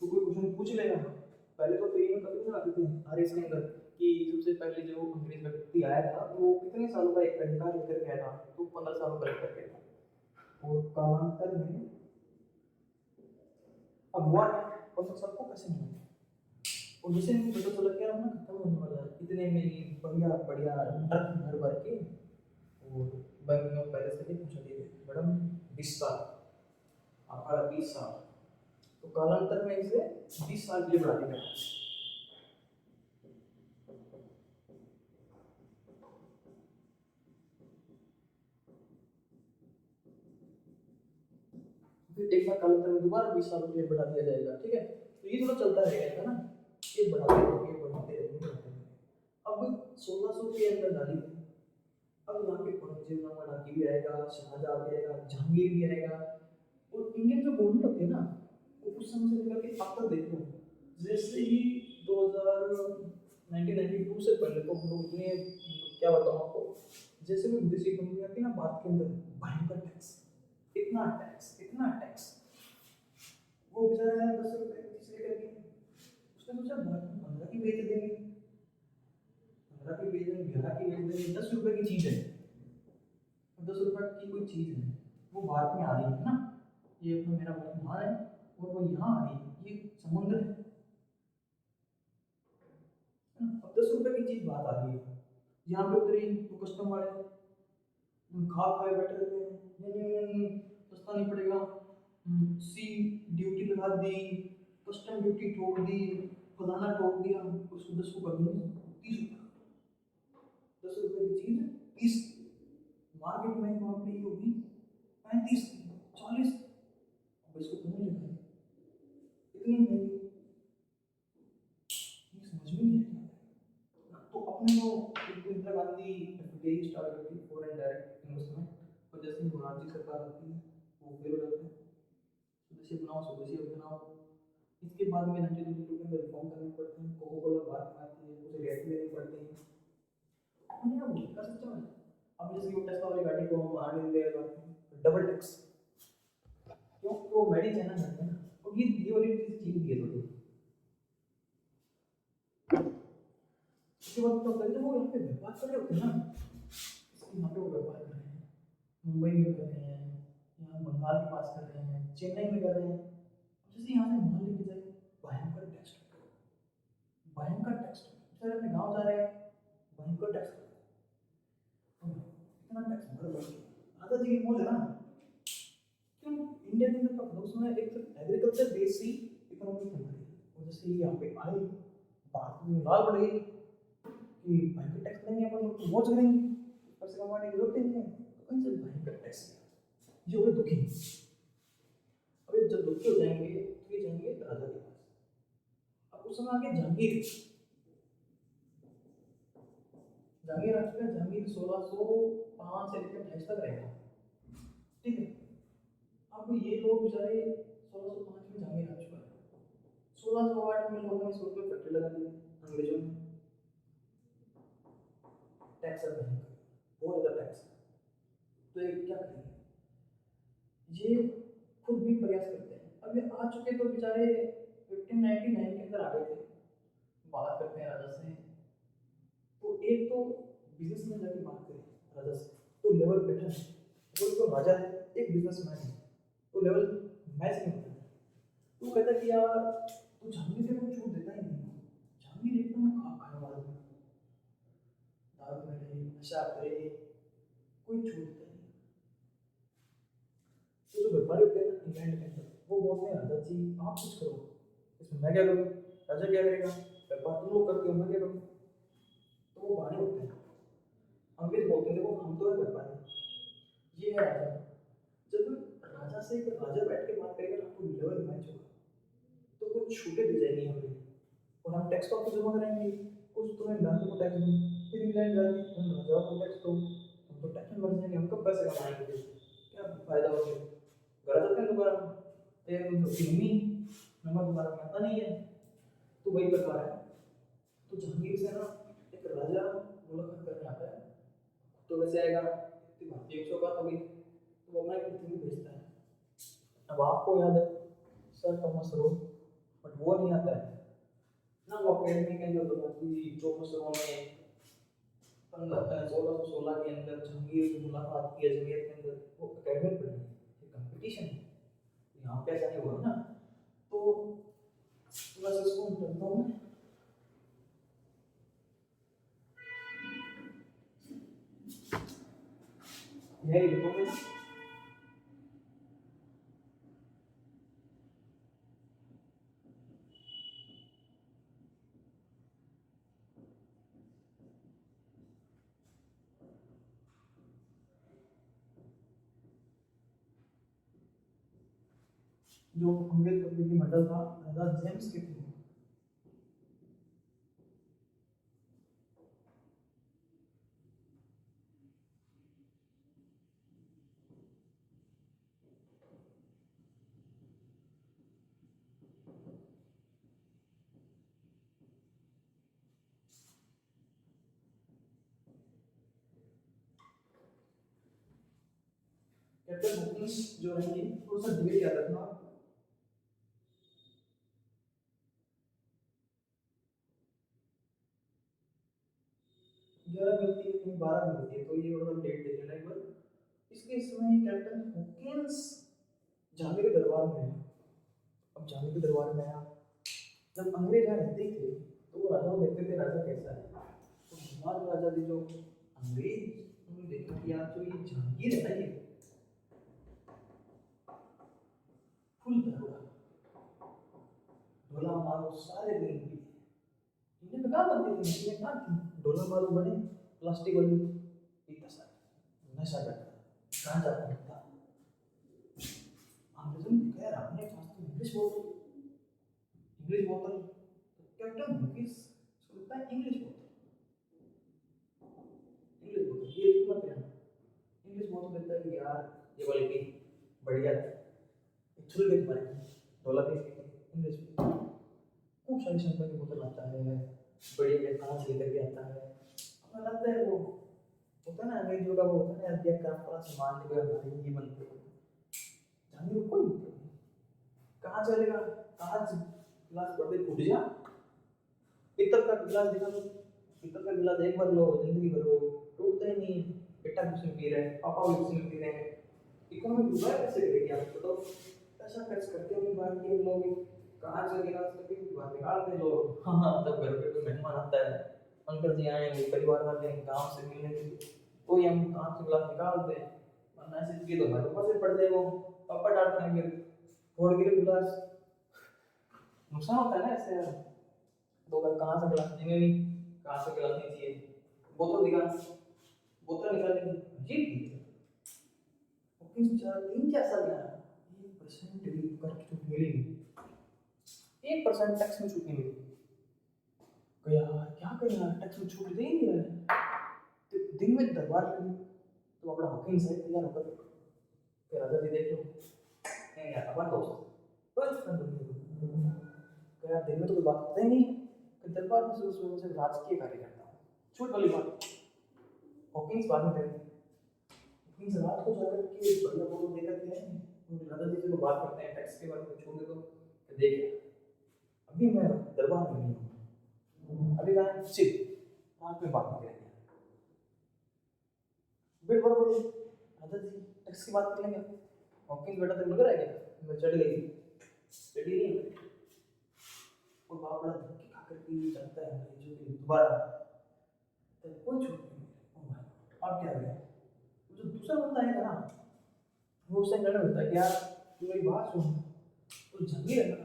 तो कोई क्वेश्चन पूछ लेगा। पहले तो पेज में कभी नहीं आते थे आर एस के अंदर कि सबसे पहले जो अंग्रेज व्यक्ति आया था वो कितने सालों का एक अधिकार लेकर गया था, तो 15 सालों का लेकर गया था। और कालांतर में अब हुआ 15 साल को कैसे नहीं हुआ, और जैसे मुझे पता चला क्या ना खत्म होने वाला है, इतने में ही बढ़िया बढ़िया ट्रक भर भर के और बंगलो पैलेस के पहुंचा दिए मैडम 20 साल, आपका 20 साल, तो कालांतर में इसे 20 साल के लिए बढ़ा दिया। फिर एक बार कालांतर में दोबारा 20 साल के लिए बढ़ा दिया जाएगा, ठीक है। तो ये थोड़ा चलता रहेगा ना, ये बढ़ाते रहेंगे बढ़ाते रहेंगे बढ़ाते रहेंगे। अब 1600 के अंदर डाली थी, अब यहाँ पे औरंगजेब डाकी भी आएगा, शाहजहां भी आएगा, जहांगीर भी आएगा, और इंडियन जो गवर्नमेंट होती है ना वो उस समय से लेकर के अब तक देखो, जैसे ही 1992 से पहले तो हम लोग इतने, क्या बताऊँ आपको, जैसे भी विदेशी कंपनी आती है ना भारत के अंदर, भयंकर टैक्स, इतना टैक्स इतना टैक्स, वो बेचारा 10 रुपए की चीज लेकर के उसने सोचा भारत में 15 की बेच देंगे, 15 की बेच देंगे, 11 की बेच देंगे, 10 रुपए की चीज है, 10 रुपए की कोई चीज है, वो भारत में आ रही है ना, ये अपना मेरा भारत वहाँ है और वो यहाँ आ रही है, ये समुद्र है। अब 10 रुपए की चीज बात आ रही है, यहाँ पे उतरी तो कस्टम वाले खा खाए बैठे रहते हैं, नहीं सस्ता नहीं पड़ेगा, सी ड्यूटी लगा दी, कस्टम ड्यूटी ठोक दी, फलाना ठोक दिया, उसको 10 को कर देंगे 30 रुपये, 10 रुपए की चीज 30, मार्केट में वहाँ पे ये होगी 35 40, अब इसको क्यों नहीं लगाए, इतनी महंगी, ये समझ में नहीं आता। तो अपने जो इंदिरा गांधी एफडीआई स्टार्ट करती है फॉरेन डायरेक्ट इन्वेस्टमेंट, और जैसे ही मोरारजी सरकार आती है वो फेल हो जाता है, स्वदेशी बनाओ स्वदेशी बनाओ। इसके बाद में 1922 के अंदर रिफॉर्म करने पड़ते हैं, कोको कोला भारत में आती है, उसे रियायत लेनी पड़ती है, हमने अब का सिस्टम है। अब जैसे कि टेस्ला वाली गाड़ी को हम आने दे रहे हैं डबल टैक्स, क्यों, वो मेड इन चाइना करते हैं ना, और ये वाली चीज भी है थोड़ी। उसके बाद तो करते वो यहाँ पे व्यापार कर रहे होते हैं ना, यहाँ पे वो व्यापार कर रहे हैं, मुंबई में कर रहे हैं, यहाँ बंगाल के पास कर रहे हैं, चेन्नई में कर रहे हैं, जैसे यहाँ से माल लेके जाए भयंकर टैक्स, भयंकर टैक्स, सर अपने गाँव जा रहे हैं भयंकर टैक्स, इतना टैक्स भर भर के आधा जी मौज है ना। क्यों, इंडिया के अंदर का उसमें एक एग्रीकल्चर बेस ही इकोनॉमी चल रही है, और जैसे ही यहाँ पे आए भारत में लाल पड़ गई कि भयंकर टैक्स देंगे अपन लोग तो मौज करेंगे, पैसे कमाने की जरूरत ही नहीं है, तो कहीं से भयंकर टैक्स ये हो गए दुखी। अब जब दुखी हो जाएंगे तो ये जाएंगे राजा के पास। अब उस समय आगे जहांगीर, जहांगीर आ चुका है, जहांगीर 1605 से लेकर 28 तक रहेगा, ठीक है। अब ये लोग बेचारे 1605 में जहांगीर आ चुका है, 1608 में लोगों ने सूरत में फैक्ट्री लगा दी अंग्रेजों ने। टैक्स अब नहीं, बहुत ज़्यादा टैक्स। तो ये क्या करेंगे, ये खुद भी प्रयास करते हैं। अब ये आ चुके तो बेचारे 1599 के अंदर आ गए थे, बात करते हैं राजा से। तो एक तो बिजनेस में जाके बात करें राजा से, तो लेवल बेटर है, वो तो राजा है, एक बिजनेसमैन है, तो लेवल मैच नहीं होता है। तो कहता है कि यार तू जहांगीर से कोई छूट देता ही नहीं, जहांगीर एकदम खाने वाला है, दारू में रहे, नशा करे, कोई छूट देता नहीं। तो जो व्यापारी होते हैं ना इंग्लैंड के अंदर, वो बोलते हैं राजा जी आप कुछ करो, इसमें मैं क्या करूँ, राजा क्या करेगा, व्यापार तुम लोग करते हो मैं क्या करूँ। तो वो बहाने होते हैं। अंग्रेज बोलते हैं देखो हम तो है व्यापारी, ये है राजा। जब राजा से एक राजा बैठ के बात करेगा ना तो लेवल मैच होगा, तो कुछ छूटें दी जाएंगी हमें, और हम टैक्स तो आपको जमा कराएंगे, कुछ तुम्हें डालने को टैक्स दो, फिर इंग्लैंड जाके तुम राजाओं को टैक्स दो, हम तो टैक्स में मर जाएंगे, हम कब पैसे कमाएंगे, क्या फायदा हो गया। घर जाते हैं दोबारा, फिर तुम सबकी मम्मी नंबर दोबारा में आता नहीं है। तो वही प्रकार है। तो जहांगीर से ना एक राजा मुलाकात करने आता है, तो वैसे आएगा इतनी भारतीय एक सौ बात होगी, तो वो अपना एक प्रतिनिधि भेजता है। अब आपको याद है सर थॉमस रो, बट वो नहीं आता है ना, वो अकेडमी के जो थी थॉमस रो ने 1616 के अंदर जहांगीर से मुलाकात की अजमेर के अंदर, वो अकेडमी बनी है, ये कंपटीशन है, यहाँ पे ऐसा नहीं हुआ ना। तो बस इसको करता हूँ मैं। यही लिखोगे ना, जो अंग्रेज प्रतिनिधि मंडल था राजा जेम्स के थ्रू। कैप्टन हॉकिंस जो रहेंगे थोड़ा सा डिबेट याद रखना। 11 मिलती है कहीं 12 मिलती है, तो ये थोड़ा डेट देख लेना एक बार। इसके समय कैप्टन हॉकिंस जहांगीर के दरबार में आया। अब जहांगीर के दरबार में आया, जब अंग्रेज यहाँ रहते थे तो वो राजा को देखते थे राजा कैसा है, तो हमारे राजा जी जो अंग्रेज उन्होंने देखा कि यार जो ये जहांगीर है ना, ये फुल दरोड़ा, ढोला मारो सारे दिन भी, इन्हें तो कहाँ बनती थी मशीनें, कहाँ थी ढोला मारो बने प्लास्टिक वाली, इतना सारा नशा करता, गांजा पीता। अंग्रेजों ने देखा यार अपने पास तो इंग्लिश बोतल, कैप्टन हुकिस इसको लगता है इंग्लिश बोतल, इंग्लिश बोतल ये मत लेना, इंग्लिश बोतल देता है कि यार ये वाली की बढ़िया है, छुल के तुम्हारे ढोला भी इंग्लिश, खूब सारी शंकर की बोतल आता है, बड़ी बड़ी कांच लेकर के आता है। हमें लगता है वो होता है ना अंग्रेजों का, वो होता है ना अध्यक्ष का पूरा सामान जो हमारे ये बनते हैं, जहांगीर कोई कहाँ चलेगा, कांच गिलास पड़ते टूट जा, पीतल का गिलास दिखा दो, पीतल का गिलास एक बार लो जिंदगी भर वो टूटता ही नहीं। बेटा भी उसमें पी रहे हैं, पापा भी उसमें पी रहे हैं, इकोनॉमी दुबई कैसे करेगी आप बताओ। पैसा खर्च करते हैं भारतीय लोग, कांच का गिलास कभी बाहर निकालते हैं लोग। हाँ हाँ, तब घर पे कोई मेहमान आता है, अंकल जी आएंगे परिवार वाले गाँव से मिलने के लिए, तो हम कांच का गिलास निकालते हैं, वरना ऐसे पी तो हमारे ऊपर से पड़ जाए, वो पापा डांट खाएंगे, फोड़ गिरे गिलास, नुकसान होता है ना ऐसे। दो बार कहाँ से गिलास नहीं, नहीं कहाँ से गिलास नहीं चाहिए, बोतल दिखा, बोतल निकाल ली जी, बेचारा 3-4 साल गया, 1% भी कर छूट मिली नहीं, 1% टैक्स में छूट नहीं मिली। तो यार क्या करें यार, टैक्स में छूट दे ही नहीं रहा है। तो दिन में दरबार लगी, तो अपना हॉकिंस है तैयार होकर के राजा जी देख लो, नहीं यार अपन दोस्त बस कर दो, तो यार दिन में तो कोई बात करता ही नहीं, कि दरबार में सुबह सुबह से राजकीय कार्य करता हूँ। छूट वाली बात हॉकिंस बाद में करेंगे। हॉकिंस रात को जाकर के बढ़िया फोटो देखकर के आएंगे, उनके दादा जी से वो बात करते हैं टैक्स के बारे में, छोड़ दे दो कि देख अभी मैं दरबार में नहीं हूँ, अभी मैं सिर्फ रात में बात नहीं करेंगे। बिल बार बोले दादा जी टैक्स की बात कर लेंगे। हॉकिंस बेटा तेरे लग रहा है क्या मैं चढ़ गई थी, चढ़ी नहीं है। और बाप बड़ा धक्के खा करके जाता है जो कि दोबारा तो कोई छूट नहीं। ओ भाई अब क्या गया, जो दूसरा बंदा है ना वो उससे कहने लगता है कि यार तू मेरी बात सुन, तो जंगली है ना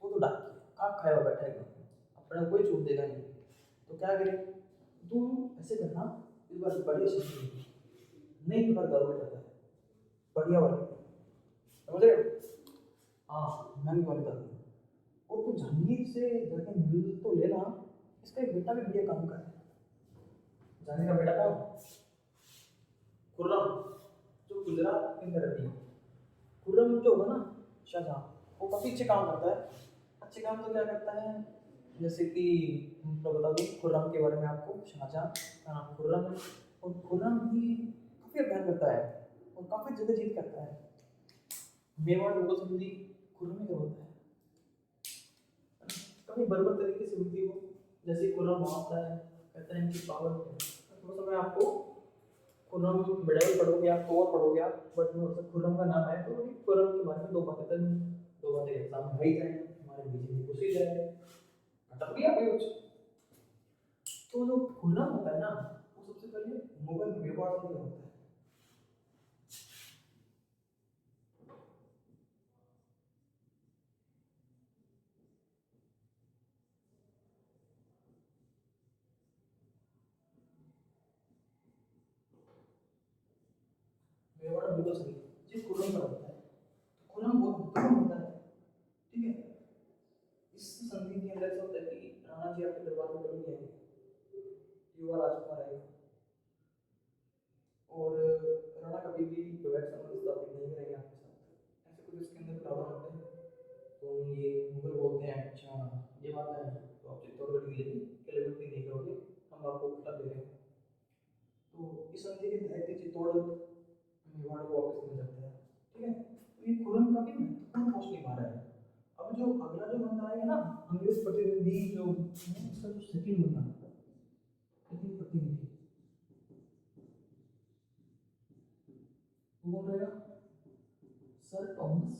वो तो डाक काट खाया हुआ बैठा है, अपने कोई छूट देगा नहीं। तो क्या करे तू ऐसे करना, इस बार बड़ी चीज नई प्रकार दारू लेता है, बढ़िया वाली, समझ रहे हो? हाँ महंगी वाली दारू। और तू जहांगीर से जाके मिल तो लेना, इसका एक बेटा भी बढ़िया काम कर रहा है। जहांगीर का बेटा कौन? खुर्रम, जो गुजरात के अंदर रहती है। खुर्रम जो होगा ना शाहजहां, वो काफी अच्छे काम करता है। अच्छे काम तो क्या करता है, जैसे कि मैं बता दूं खुर्रम के बारे में आपको, शाहजहां का नाम खुर्रम है और खुर्रम भी काफी अभ्यास करता है और काफी जगह जीत करता है। मेवाड़ मुगल संधि खुर्रम ही करवाता है, काफी बर्बर तरीके से हुई थी वो। जैसे खुर्रम मारता है, कहता है इनकी पावर है। थोड़ा सा मैं आपको खुर्रम मेडल पढ़ोगे आप तो और पढ़ोगे आप, बट थोड़ा सा खुर्रम का नाम है तो वही खुर्रम के बारे में दो बातें कर, दो बातें एग्जाम में ही जाए, हमारे बीच में घुस ही जाए, अटक गया भी कुछ। तो जो खुर्रम होता है ना वो सबसे पहले मुगल मेवाड़ से होता है। मेवाड़ मुगल संधि जिस खुर्रम का होता है, तो खुर्रम बहुत महत्वपूर्ण होता है, ठीक है। इस संधि के अंदर क्या होता है कि राणा जी आपके दरबार में कभी आएंगे, युवा राजकुमार आएगा और राणा कभी भी वैवाहिक संबंध स्थापित नहीं करेंगे आपके साथ, ऐसे कुछ इसके अंदर प्रावधान होते हैं। तो ये मुगल बोलते हैं अच्छा ये बात है तो आप चित्तौड़गढ़ की लेकिन किलेबिलिटी नहीं करोगे, हम आपको खिला दे रहे हैं। तो इस संधि के तहत ही चित्तौड़ मेवाड़ को वापस मिल जाता है, ठीक है। तो ये खुर्रम का भी महत्वपूर्ण पोस्ट निभा रहा है। अब जो अगला जो बंदा आएगा ना अंग्रेज प्रतिनिधि जो इसका जो सेकंड बंदा, सेकंड प्रतिनिधि वो कौन रहेगा? Sir Thomas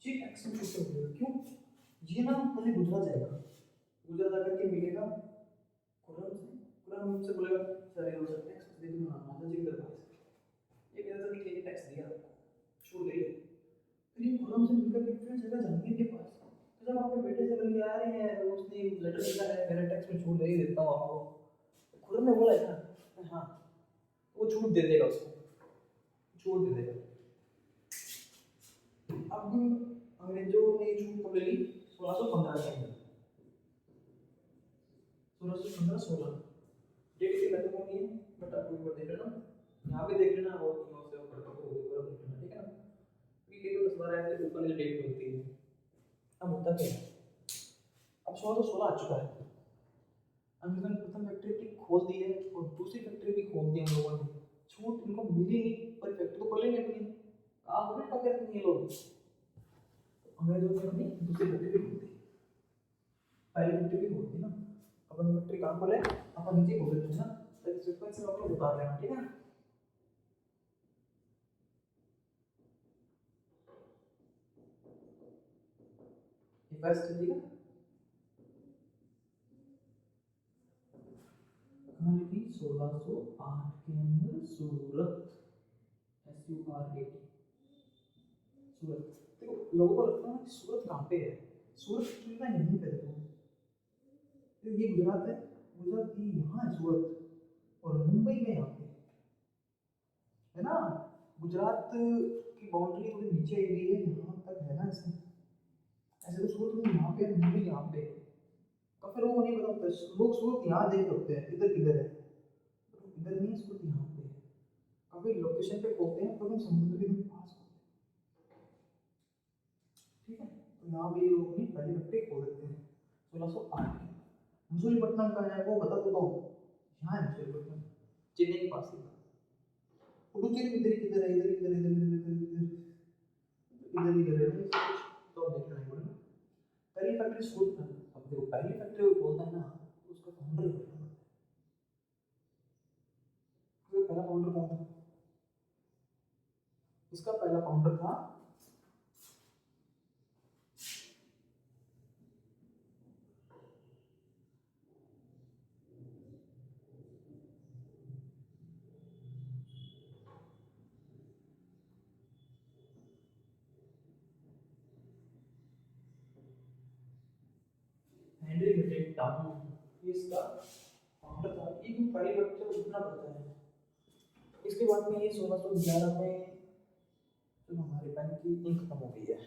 chief executive officer. क्यों? ये ना पहले गुजरात जाएगा, गुजरात जाकर के मिलेगा खुर्रम से, खुर्रम से बोलेगा सर ये सर टैक्स दे दो ना माता जी के दरबार से, ये कहता है ठीक है टैक्स दिया छूट दे। फिर ये खुर्रम से मिलकर के फिर जगह जहांगीर के पास, तो जब आपके बेटे से मिलके आ रहे हैं तो उसने लेटर लिखा है मेरा टैक्स में छूट दे ही देता हूँ आपको, खुर्रम ने बोला है ना हाँ, वो छूट दे देगा उसको, छूट दे देगा। अब अंग्रेजों ने ये छूट कब ले ली? 1615 के अंदर, 1615-16 डेट की महत्वपूर्ण नहीं है, बट आप एक बार देख लेना, यहाँ भी देख लेना और नौ से ऊपर तक एक बार देख लेना, ठीक है ना। ये केवल 10-12 ऐसे ऊपर वाली डेट मिलती है। अब होता क्या है, अब 1616 आ चुका है, अंग्रेजों ने प्रथम फैक्ट्री खोल दी है और दूसरी फैक्ट्री भी खोल दी हम लोगों ने, छूट इनको मिली नहीं पर फैक्ट्री तो खोलेंगे अपनी, काम थोड़ी पकड़ रखेंगे ये लोग। अंग्रेजों ने अपनी दूसरी फैक्ट्री भी खोल दी, पहली फैक्ट्री भी खोल दी ना, अपन फैक्ट्री कहाँ खोले अपन नीचे खोल देते हैं ना, तो सीक्वेंस में आपको बता देना, ठीक है। ये फर्स्ट है, ठीक है। कहाँ लिखी? 1608 के अंदर सूरत, SURAT, सूरत। देखो लोगों को लगता है ना कि सूरत कहाँ पे है, सूरत कितना यहीं पे है, तो ये गुजरात है, गुजरात की यहाँ है सूरत और मुंबई में यहाँ पे है ना। गुजरात की बाउंड्री थोड़ी नीचे आई हुई है, यहाँ तक है ना इसमें, ऐसे तो सूरत में यहाँ पे है, मुंबई यहाँ पे है। काफी लोगों को नहीं पता होता है, लोग सूरत यहाँ देख रखते हैं इधर किधर है, इधर नहीं सूरत यहाँ पे है। काफी लोकेशन पे खोलते हैं पर हम समुद्र के पास यहाँ पे ये लोग अपनी पहली फैक्ट्री खोल देते हैं 1608 में। मसूलीपट्टनम कहाँ है वो बता दो तो, यहाँ है मसूलीपट्टनम, चेन्नई के पास ही। पुडुचेरी इधर किधर है, इधर किधर, इधर इधर इधर इधर इधर है, तो अब देखना है बोलना पहली फैक्ट्री शुरू कर। अब देखो पहली फैक्ट्री वो बोलता है ना, उसका फाउंडर होता है, तो पहला फाउंडर कौन था? इसका पहला फाउंडर था हेनरी मिटेड टाउन, ये इसका फाउंडर था। ये क्यों पहली फैक्ट्री को इतना पड़ता है। इसके बाद में ये 1611 में, तो हमारे पेन की इंक खत्म हो गई है,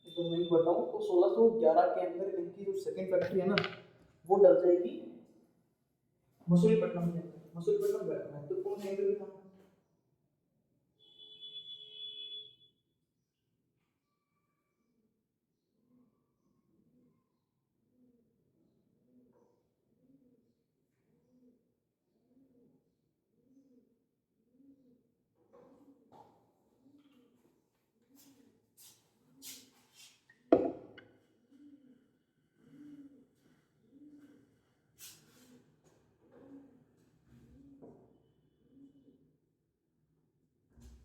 तो मैं बताऊं तो 1611 के अंदर इनकी जो सेकंड फैक्ट्री है ना, वो डल जाएगी मसूलीपट्टनम के अंदर। मसूलीपट्टनम महत्वपूर्ण केंद्र भी था।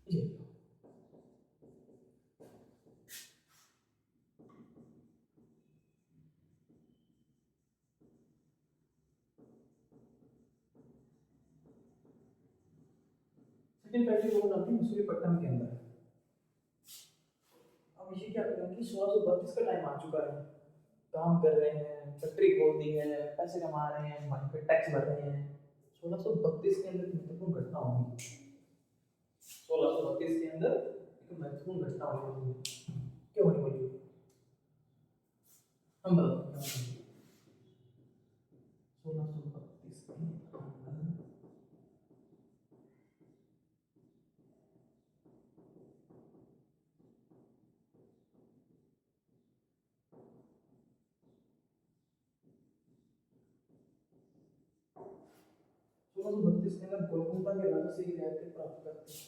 ये सेकंड फैक्ट्री जो डल थी मसूलीपट्टनम के अंदर। अब ये क्या करें कि 1632 का टाइम आ चुका है, काम कर रहे हैं, फैक्ट्री खोल दी है, पैसे कमा रहे हैं, वहीं पे टैक्स भर रहे हैं। 1632 के अंदर महत्वपूर्ण घटना होगी। 1632 के अंदर एक महत्वपूर्ण घटना होने वाली है। क्या होने वाली है हम बताओ क्या होने वाली है। 1632 के अंदर 1632 के अंदर गोलकुंडा के राजा से रियायतें प्राप्त करते हैं।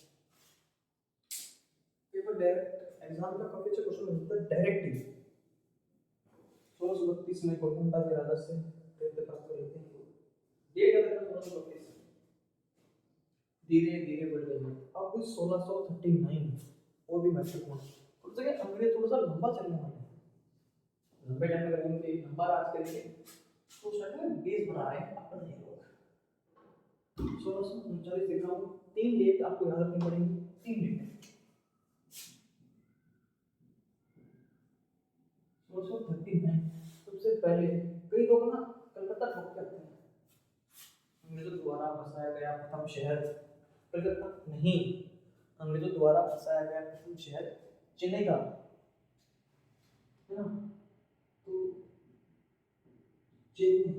पेपर डायरेक्ट एग्जाम का काफी अच्छा क्वेश्चन मिलता है डायरेक्ट ही। 1632 में गोलकुंडा के राजा से रियायतें प्राप्त कर लेते हैं। डेट अगर 1632 धीरे धीरे बढ़ रही है। अब 1639 और भी महत्वपूर्ण, उस जगह अंग्रेज थोड़ा सा लंबा चलने वाले हैं, लंबे टाइम तक रहेंगे, लंबा राज करेंगे, तो स्टार्टिंग में बेस बना रहे हैं अपने ये लोग। 1639 देखा हूँ, तीन डेट आपको याद रखनी पड़ेंगी, तीन डेट। 1639 सबसे पहले कई लोग ना कलकत्ता छोड़ के आते हैं, अंग्रेजों द्वारा बसाया गया प्रथम शहर कलकत्ता नहीं, अंग्रेजों द्वारा बसाया गया प्रथम शहर चेन्नई का है ना। तो चेन्नई,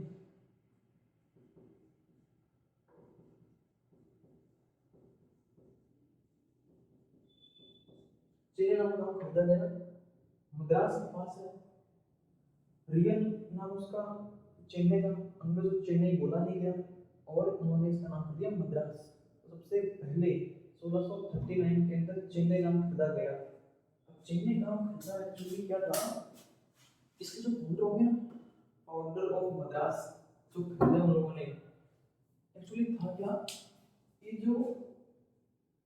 चेन्नई नाम का गाँव खरीदा गया, मद्रास के पास है। रियल नाम उसका चेन्नई का, अंग्रेजों चेन्नई बोला नहीं गया और उन्होंने इसका नाम दिया मद्रास। तो सबसे पहले 1639 के अंदर चेन्नई नाम खरीदा गया। अब चेन्नई नाम खरीदा एक्चुअली क्या था, इसके जो फाउंडर होंगे ना, फाउंडर ऑफ मद्रास जो खरीदा उन लोगों ने, एक्चुअली था क्या, ये जो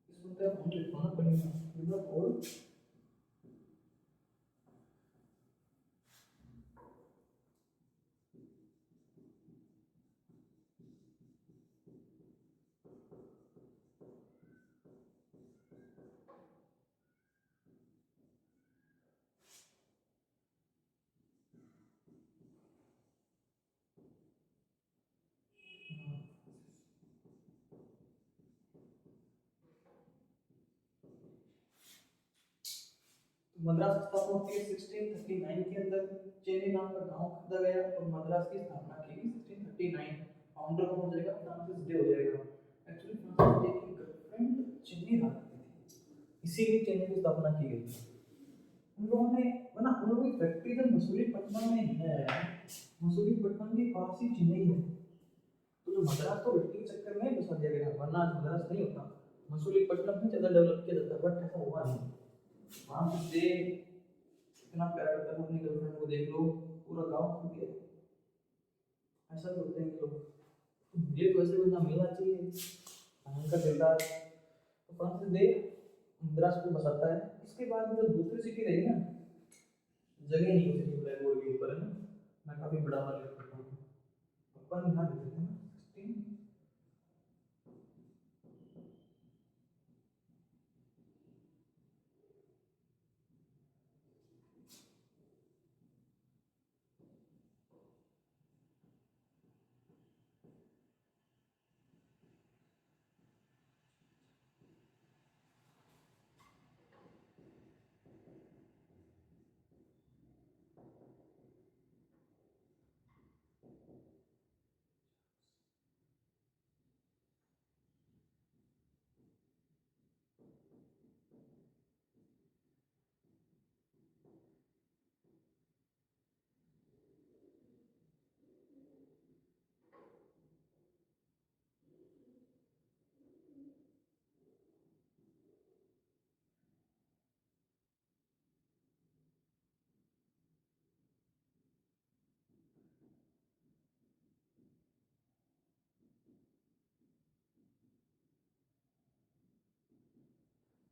इस बंदे का फाउंडर लिखना पड़ेगा और मद्रास की स्थापना होती है 1639 के अंदर। चेन्नई नाम का गांव खरीदा गया और मद्रास की स्थापना की गई 1639। फाउंडर कौन हो जाएगा, फ्रांसिस डे हो जाएगा। एक्चुअली फ्रांसिस डे की गर्लफ्रेंड चेन्नई रहा करती थी, इसीलिए चेन्नई की स्थापना की गई। उन लोगों ने ना उन लोगों की फैक्ट्री जब मसूलीपट्टनम में है, मसूलीपट्टनम के पास ही चेन्नई है। तो जो मद्रास को व्यक्ति के चक्कर में बसा दिया गया, वरना आज मद्रास नहीं होता। मसूलीपट्टनम में ज़्यादा डेवलप किया जाता, बट ऐसा हुआ नहीं। वहाँ से इतना प्यार करता था अपनी गर्लफ्रेंड को, देख लो पूरा गाँव खो दिया। ऐसा भी होते हैं लोग। तो मुझे तो ऐसे बंदा मिलना चाहिए, भयंकर किरदार। तो फ्रांसिस दे मद्रास को बसाता है। इसके बाद जो दूसरी सिटी रही ना, जगह नहीं होती थी ब्लैक बोर्ड के ऊपर, है ना, मैं काफ़ी बड़ा वाला करता हूँ, अपन ध्यान देते थे ना 16।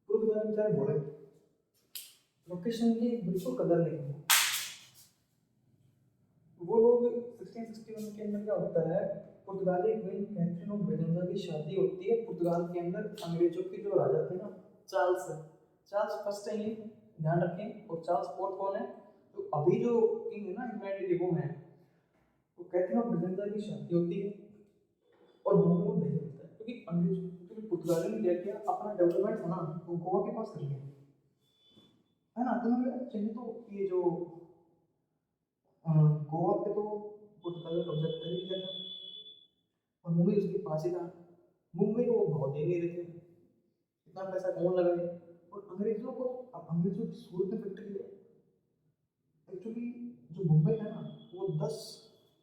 पुर्तगाली बेचारे बोले लोकेशन की बिल्कुल कदर नहीं है। वो लोग 1661 के अंदर क्या होता है, पुर्तगाली क्वीन कैथरीन ऑफ ब्रेगेंजा की शादी होती है पुर्तगाल के अंदर अंग्रेजों के जो राजा थे ना, चार्ल्स। चार्ल्स फर्स्ट है ये, ध्यान रखें। और चार्ल्स फोर्थ कौन है? तो अभी जो किंग है ना इंग्लैंड के, वो है। तो कैथरीन ऑफ ब्रेगेंजा की शादी होती है और दोनों को भेजा जाता है, क्योंकि अंग्रेज, क्योंकि पुर्तगाली ने क्या किया, अपना डेवलपमेंट था ना वो गोवा के पास कर लिया, है ना। तो चलिए, तो ये जो गोवा पे तो पुर्तगाल कब्जा कर ही लिया था, और मुंबई उसके पास ही था। मुंबई को वो बहुत दे नहीं रहे थे, इतना पैसा कौन लगाए। और अंग्रेजों को, अब अंग्रेजों की सूरत में फैक्ट्री है एक्चुअली। जो मुंबई था ना, वो 10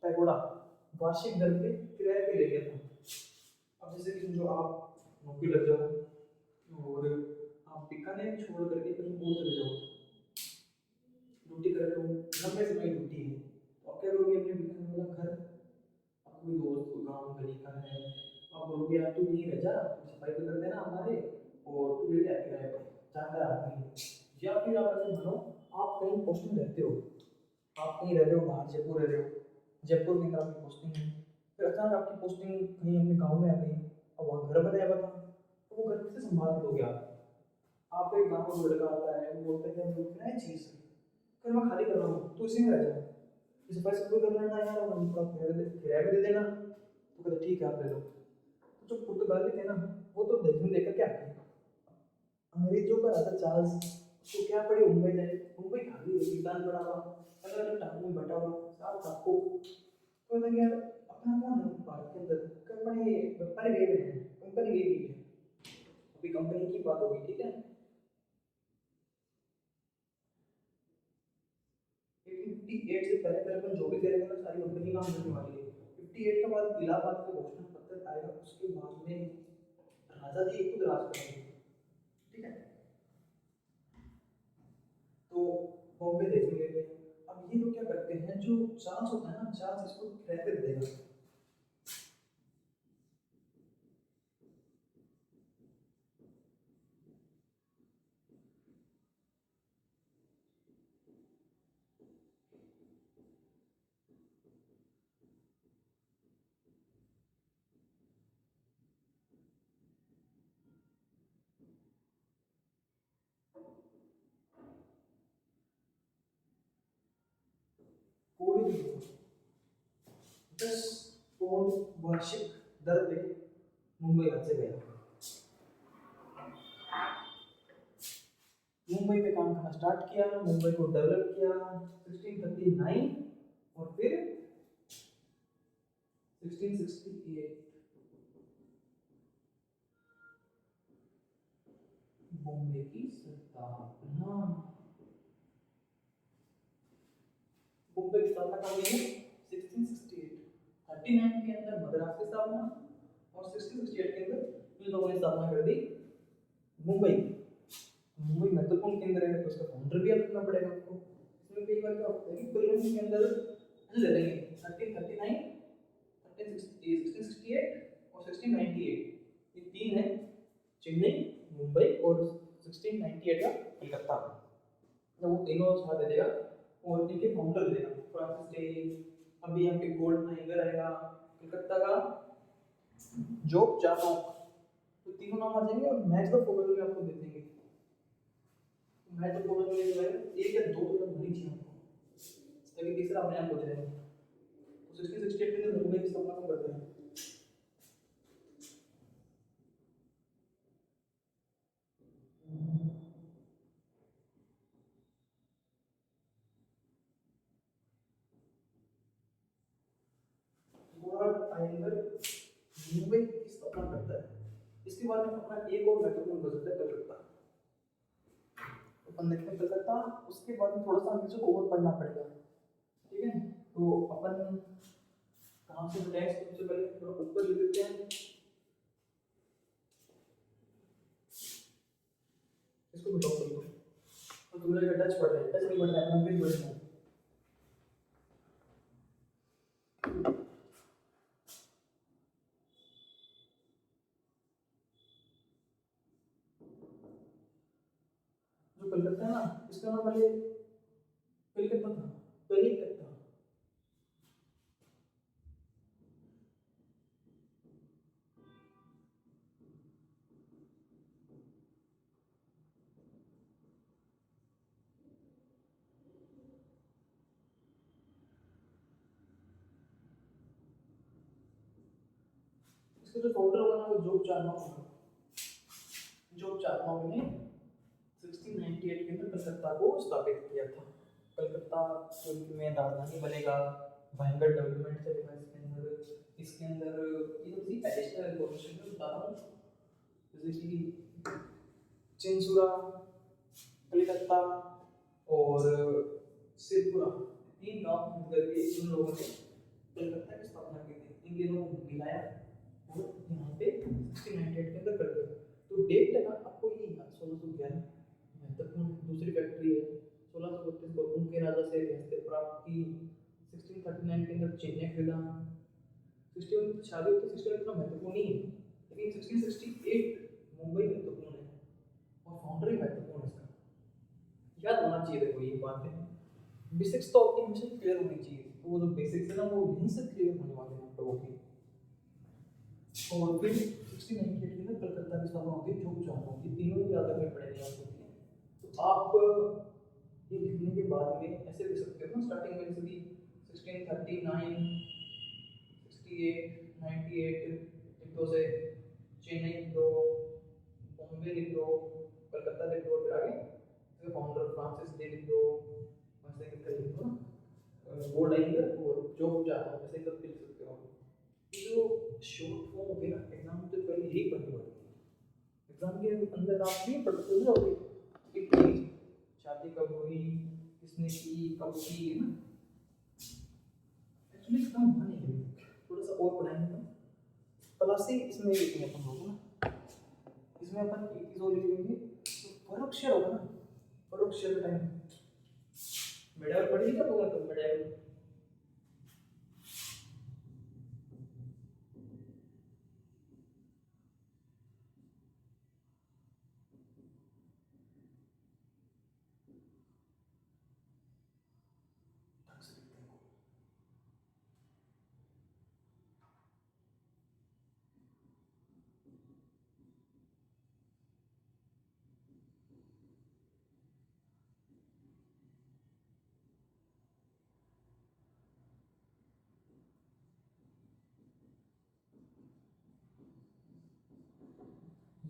पैगोडा वार्षिक दर पे किराए पे ले गया था। अब जैसे कि जो आप नौकरी लग जाओ और आप बीकानेर छोड़ करके कहीं और चले जाओ, ड्यूटी कर रहे हो, लंबे समय ड्यूटी है, तो आप क्या करोगे? अपने बीकानेर वाला घर, अब कोई दोस्त कोई गाँव गली का है, आप बोलोगे यार तू यहीं रह जा, तू सफाई भी कर देना हमारे, और तू ले ले किराए पे, जानकार आदमी है। या फिर आप ऐसे मानो, आप कहीं पोस्टिंग रहते हो, आप कहीं रह रहे हो बाहर, जयपुर रह रहे हो, जयपुर के अंदर आपकी पोस्टिंग है, फिर अचानक आपकी पोस्टिंग कहीं अपने गाँव में आ गई, अब वहाँ घर बनाया हुआ था, तो वो घर कैसे संभाल के दोगे आप? आप एक गाँव का लड़का आता है, वो बोलता है कि मुझे क्या है चीज़, फिर मैं खाली कर रहा हूँ, तू इसी में रह जा, इस पैसे को कर लेना यार, और हम थोड़ा किराया भी दे देना। तो कहते ठीक है आप ले लो। तो जो पुर्तगाली थे ना, वो तो देखने देकर क्या किया, अंग्रेजों का राजा चार्ल्स, उसको क्या पड़ी मुंबई जाए, मुंबई खाली है, किसान पड़ा हुआ, अलग अलग टापू में बटा हुआ, सात टापू। तो लगे यार अपना कौन है भारत के अंदर, कंपनी व्यापारी गए हुए हैं, कंपनी गई हुई है, अभी कंपनी की बात होगी, ठीक है। 1858 से पहले पहले अपन जो भी करेंगे ना, सारी कंपनी काम करने वाली है। 58 के बाद इलाहाबाद का घोषणा पत्र आएगा, उसके बाद में राजा जी खुद राज करेंगे, ठीक है। तो बॉम्बे देखने के लिए, अब ये लोग क्या करते हैं, जो चार्ल्स होता है ना, चार्ल्स इसको ट्रैफिक देगा। कोई भी 10 पाउंड वार्षिक दर पे मुंबई राज्य गया, मुंबई पे काम करना स्टार्ट किया, मुंबई को डेवलप किया 1639, और फिर 1668 बॉम्बे की स्थापना। बॉम्बे की स्थापना कब हुई है? 1668। 39 के अंदर मद्रास की स्थापना और 1668 के अंदर इन लोगों ने स्थापना कर दी मुंबई। मुंबई महत्वपूर्ण केंद्र है तो उसका फाउंडर भी रखना पड़ेगा आपको। इसमें कई बार क्या होता है कि कोलंबस के अंदर ले लेंगे 1339, 1668 और 1698, ये तीन है, चेन्नई, मुंबई और 1698 का कलकत्ता। तो वो तीनों साथ दे देगा और इनके फाउंडर दे देगा फ्रांसिस डे। अभी यहाँ पे गोल्ड टाइगर आएगा, कलकत्ता का जोक चार्नोक, तो तीनों नाम आ जाएंगे और मैच द फॉलोइंग में आपको दे देंगे। मैच द फॉलोइंग में जो है एक या दो तो होनी चाहिए आपको, ताकि तीसरा अपने आप हो जाएगा। तो 1668 में मुंबई की स्थापना कब करते हैं? गोलवार्ड आयंगर मुंबई की स्थापना करता है। इसके बाद में अपना एक और महत्वपूर्ण बजट है कलकत्ता। अपन देखते हैं कलकत्ता, उसके बाद में थोड़ा सा नीचे को और पढ़ना पड़ेगा, ठीक है? तो अपन कहाँ से बताएं? सबसे पहले थोड़ा ऊपर लिख देते हैं, इसको भी ड्रॉ कर दो। तो तुम लोग टच पढ़ रहे हैं, टच नहीं पढ़ रहे हैं, अंग्रेजी पढ़ रहे हैं। जो कलकत्ता है ना, इसका नाम पहले कलकत्ता था, कलकत्ता। इसका जो फाउंडर हुआ ना वो जोग चार्नोक हुआ। जोग चार्नोक ने 1698 के अंदर कलकत्ता को स्थापित किया था। कलकत्ता में राजधानी बनेगा, भयंकर डेवलपमेंट चलेगा इसके अंदर। इसके अंदर ये तो किसी एडिशनल इन्फॉर्मेशन में बता रहा हूँ, जैसे कि चिंसुरा, कलकत्ता और सिरपुरा, तीन गांव मिलकर के इन लोगों ने कलकत्ता की स्थापना की थी। इन तीनों को मिलाया और यहाँ पे 1698 के अंदर कर दिया। तो डेट है ना आपको ये याद, 1611 महत्वपूर्ण दूसरी फैक्ट्री है। 1632 को उनके राजा से रियासतें प्राप्त की। 1639 के अंदर चेन्नई खरीदा। 16 शादी होती 16 इतना महत्वपूर्ण नहीं है, लेकिन 1668 मुंबई महत्वपूर्ण है और फाउंडर ही महत्वपूर्ण है इसका, याद होना चाहिए। देखो ये बात है, बेसिक्स तो आपके हमेशा क्लियर होनी चाहिए। तो वो जो बेसिक्स है ना वो यहीं से क्लियर होने वाले हैं आप लोगों के। और फिर 1698 के अंदर कलकत्ता की स्थापना होती है, जोग चार्नोक की, तीनों ही याद रखने पड़ेंगे आपको। तो आप ये लिखने के बाद में ऐसे लिख सकते हो ना, स्टार्टिंग में जैसे कि 1639, 68, 98 लिख दो, से चेन्नई लिख दो, बॉम्बे लिख दो, कलकत्ता लिख दो, फिर आगे फिर फाउंडर फ्रांसिस डे लिख दो, वैसे करके लिख दो ना, गोल्ड आइंगर और जोग चार्नोक, ऐसे करके लिख सकते हो। ये जो शॉर्ट फॉर्म होती है ना, एग्जाम से पहले यही पढ़नी पड़ती है। एग्जाम के अंदर आप भी पढ़ते हो कि शादी कब हुई, किसने की, कब की, है ना। एक्चुअली इसका मन नहीं है, थोड़ा सा और पढ़ाएंगे ना, प्लस ही इसमें लिखेंगे अपन लोग ना, इसमें अपन एक चीज और लिखेंगे, तो परोक्षर होगा ना, परोक्षर टाइम मेडल पढ़िएगा तो मेडल।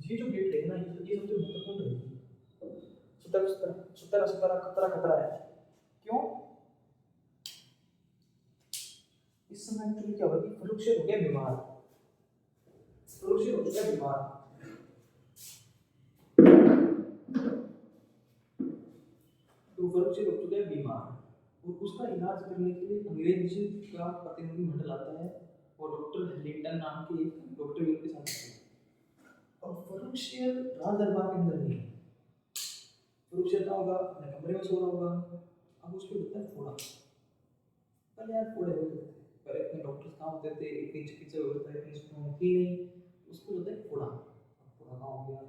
ये जो डेट रहेगी ना, ये सबसे महत्वपूर्ण रहेगी। 17 17 17 17 खतरा है, क्यों? इस समय एक्चुअली क्या होगा कि फरुक्षर हो गया बीमार, फरुक्षर हो चुका है बीमार, तो फर्रुखसिंह हो चुका है बीमार, और उसका इलाज करने के लिए अंग्रेज का प्रतिनिधिमंडल आता है, और डॉक्टर हेलिंगटन नाम के एक डॉक्टर भी उनके साथ आते हैं। अब फर्रुखसिंह राज दरबार के अंदर नहीं है, फर्रुखसिंह क्या होगा, अपने कमरे में सो रहा होगा। अब उसको होता है फोड़ा, पहले यार फोड़े होते थे, पर इतने डॉक्टर्स कहाँ होते थे, इतनी चिकित्सा व्यवस्था इतनी स्ट्रॉन्ग थी नहीं, उसको होता है फोड़ा। अब फोड़ा कहाँ हो गया,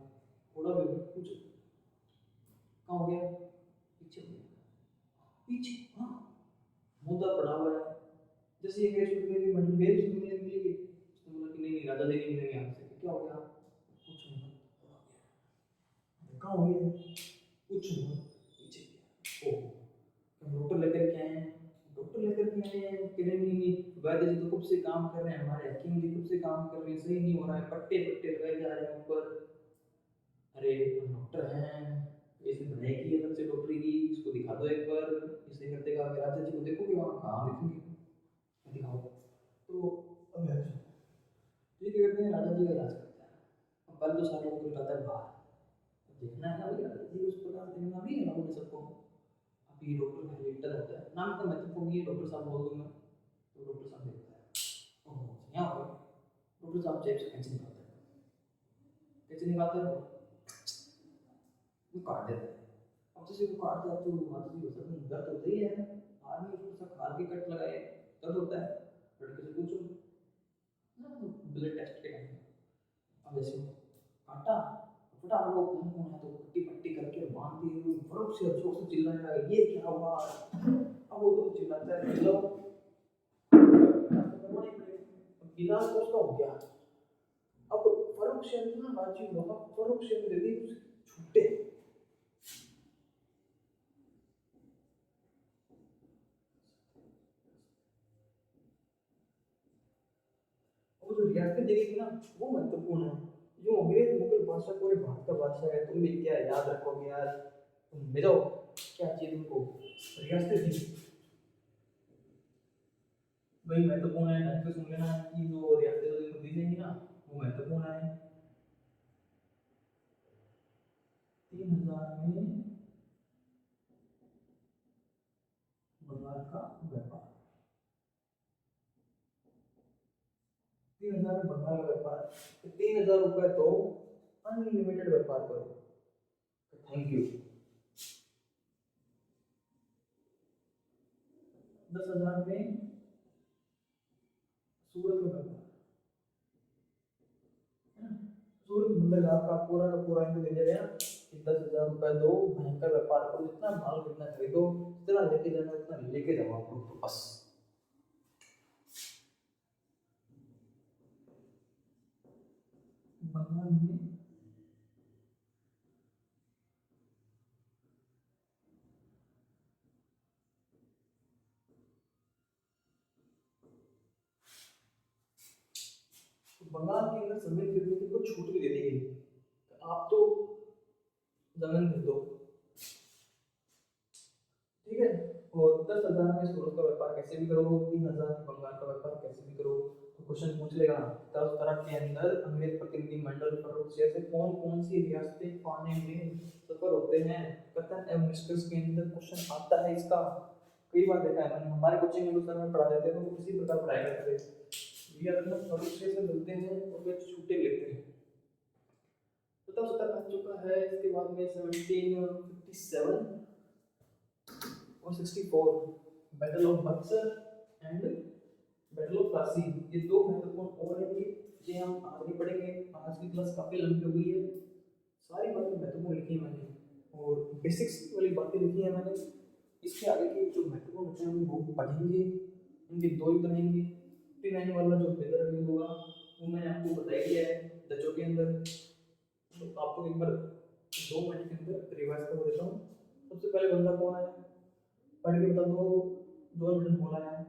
फोड़ा भी हो गया, कुछ कहाँ हो गया, पीछे हो गया, पीछे, हाँ, मुद्दा पड़ा हुआ है। जैसे ये अंग्रेज प्रतिनिधि मंडल गए उसको मिलने के लिए, उसने बोला कि नहीं नहीं राजा जी नहीं मिलेंगे हमसे, क्या हो गया, कुछ नहीं, कहाँ हो गया, कुछ नहीं, पीछे गया, ओह, हम डॉक्टर लेकर के आए हैं, डॉक्टर लेकर के आए हैं, कह रहे नहीं वैद्य जी तो कब से काम कर रहे हैं, हमारे हकीम जी कब से काम कर रहे हैं, सही नहीं हो रहा है, पट्टे पट्टे लगाए जा रहे हैं ऊपर। अरे हम डॉक्टर हैं, इसने पढ़ाई की है तब से डॉक्टरी की, इसको दिखा दो एक बार। इसने करते कहा कि राजा जी को देखोगे, वहाँ कहाँ दिखेंगे, दिखाओ। तो अब ठीक है करते हैं, राजा जी का इलाज करते हैं। अब पहले तो सारे लोगों को निकालता है बाहर, देखना है ना भाई राजा जी उस प्रकार देखना भी है लोगों ने सबको। अब ये डॉक्टर हेलिंगटन होता है, नाम तो महत्वपूर्ण नहीं है, डॉक्टर साहब बोल दूंगा, तो डॉक्टर साहब देखता है, ओह यहाँ हो गया, डॉक्टर साहब जेब से कैंची निकालते हैं, कैंची निकालते हैं, वो काट देता है। अब जैसे वो काट दिया तो माता जी को सर दर्द होता ही है, आदमी उसको सब खाल के कट लगाए, दर्द होता है, लड़के से पूछो ना, ब्लड टेस्ट के टाइम। अब ऐसे काटा, फटाफट वो खून खून है तो पट्टी पट्टी करके बांध दी, वो फर्क से जोर से चिल्लाया ये क्या हुआ। अब वो तो चिल्लाता है चिल्लाओ, इलाज तो उसका हो गया। अब फर्रुख सिंह ना राजी हुआ, फर्रुख सिंह ने दे दी छुट्टे। वो जो रियासतें दी गई थी ना वो महत्वपूर्ण है, जो अंग्रेज मुगल बादशाह पूरे भारत का बादशाह है, तुम भी क्या याद रखोगे यार, तुम ले जाओ क्या चाहिए तुमको, रियासतें दी वही महत्वपूर्ण है, ढंग से सुन लेना कि जो रियासतें जो तुमको दी जाएंगी ना वो महत्वपूर्ण है। 3000 में बंगाल का व्यापार, 3000 में बंगाल का व्यापार, 3000 रुपए तो अनलिमिटेड व्यापार करो, थैंक यू। 10,000 में सूरत का व्यापार, सूरत बंदरगाह का पूरा इनको दे दिया गया कि 10,000 रुपए दो, भयंकर व्यापार करो, जितना माल कितना खरीदो, जितना लेके जाना उतना लेके जाओ आप लोग, तो बस। बंगाल में बंगाल के अंदर जमीन खरीदने की कुछ छूट भी दे दी गई, आप तो जमीन खरीदो, ठीक है। और 10,000 में सूरत का व्यापार कैसे भी करो, 3,000 में बंगाल का व्यापार कैसे भी करो, तो क्वेश्चन पूछ लेगा 10 तरफ के अंदर अंग्रेज प्रतिनिधि मंडल फर्रुख सिंह से कौन कौन सी रियासतें पाने में सफल होते हैं, कथन एवं निष्कर्ष के अंदर क्वेश्चन आता है इसका। कई बार देखा है मैंने, हमारे कोचिंग में सर में पढ़ा देते हैं तो इसी प्रकार पढ़ाया करते थे, ये अपना फर्रुख सिंह से मिलते हैं और फिर छुट्टे लेते हैं। तो तब सत्र आ चुका है, इसके बाद में 1757 और 64 battle of Buxar and battle of Plassey, ये दो महत्वपूर्ण और हैं, ये हम आगे पढ़ेंगे। आज की क्लास काफ़ी लंबी हो गई है, सारी बातें महत्वपूर्ण लिखी है मैंने, और बेसिक्स वाली बातें लिखी है मैंने, इसके आगे की जो महत्वपूर्ण होते हैं हम वो पढ़ेंगे, इनके दो ही बनाएंगे। 59 वाला जो बेहतर रिव्यू होगा वो मैंने आपको बता दिया है बच्चों के अंदर, तो आपको एक बार 2 मिनट के अंदर रिवाइज कर देता हूँ। सबसे पहले बंदा कौन है, पढ़ के बता दो, जॉन मिल्टन बोला है।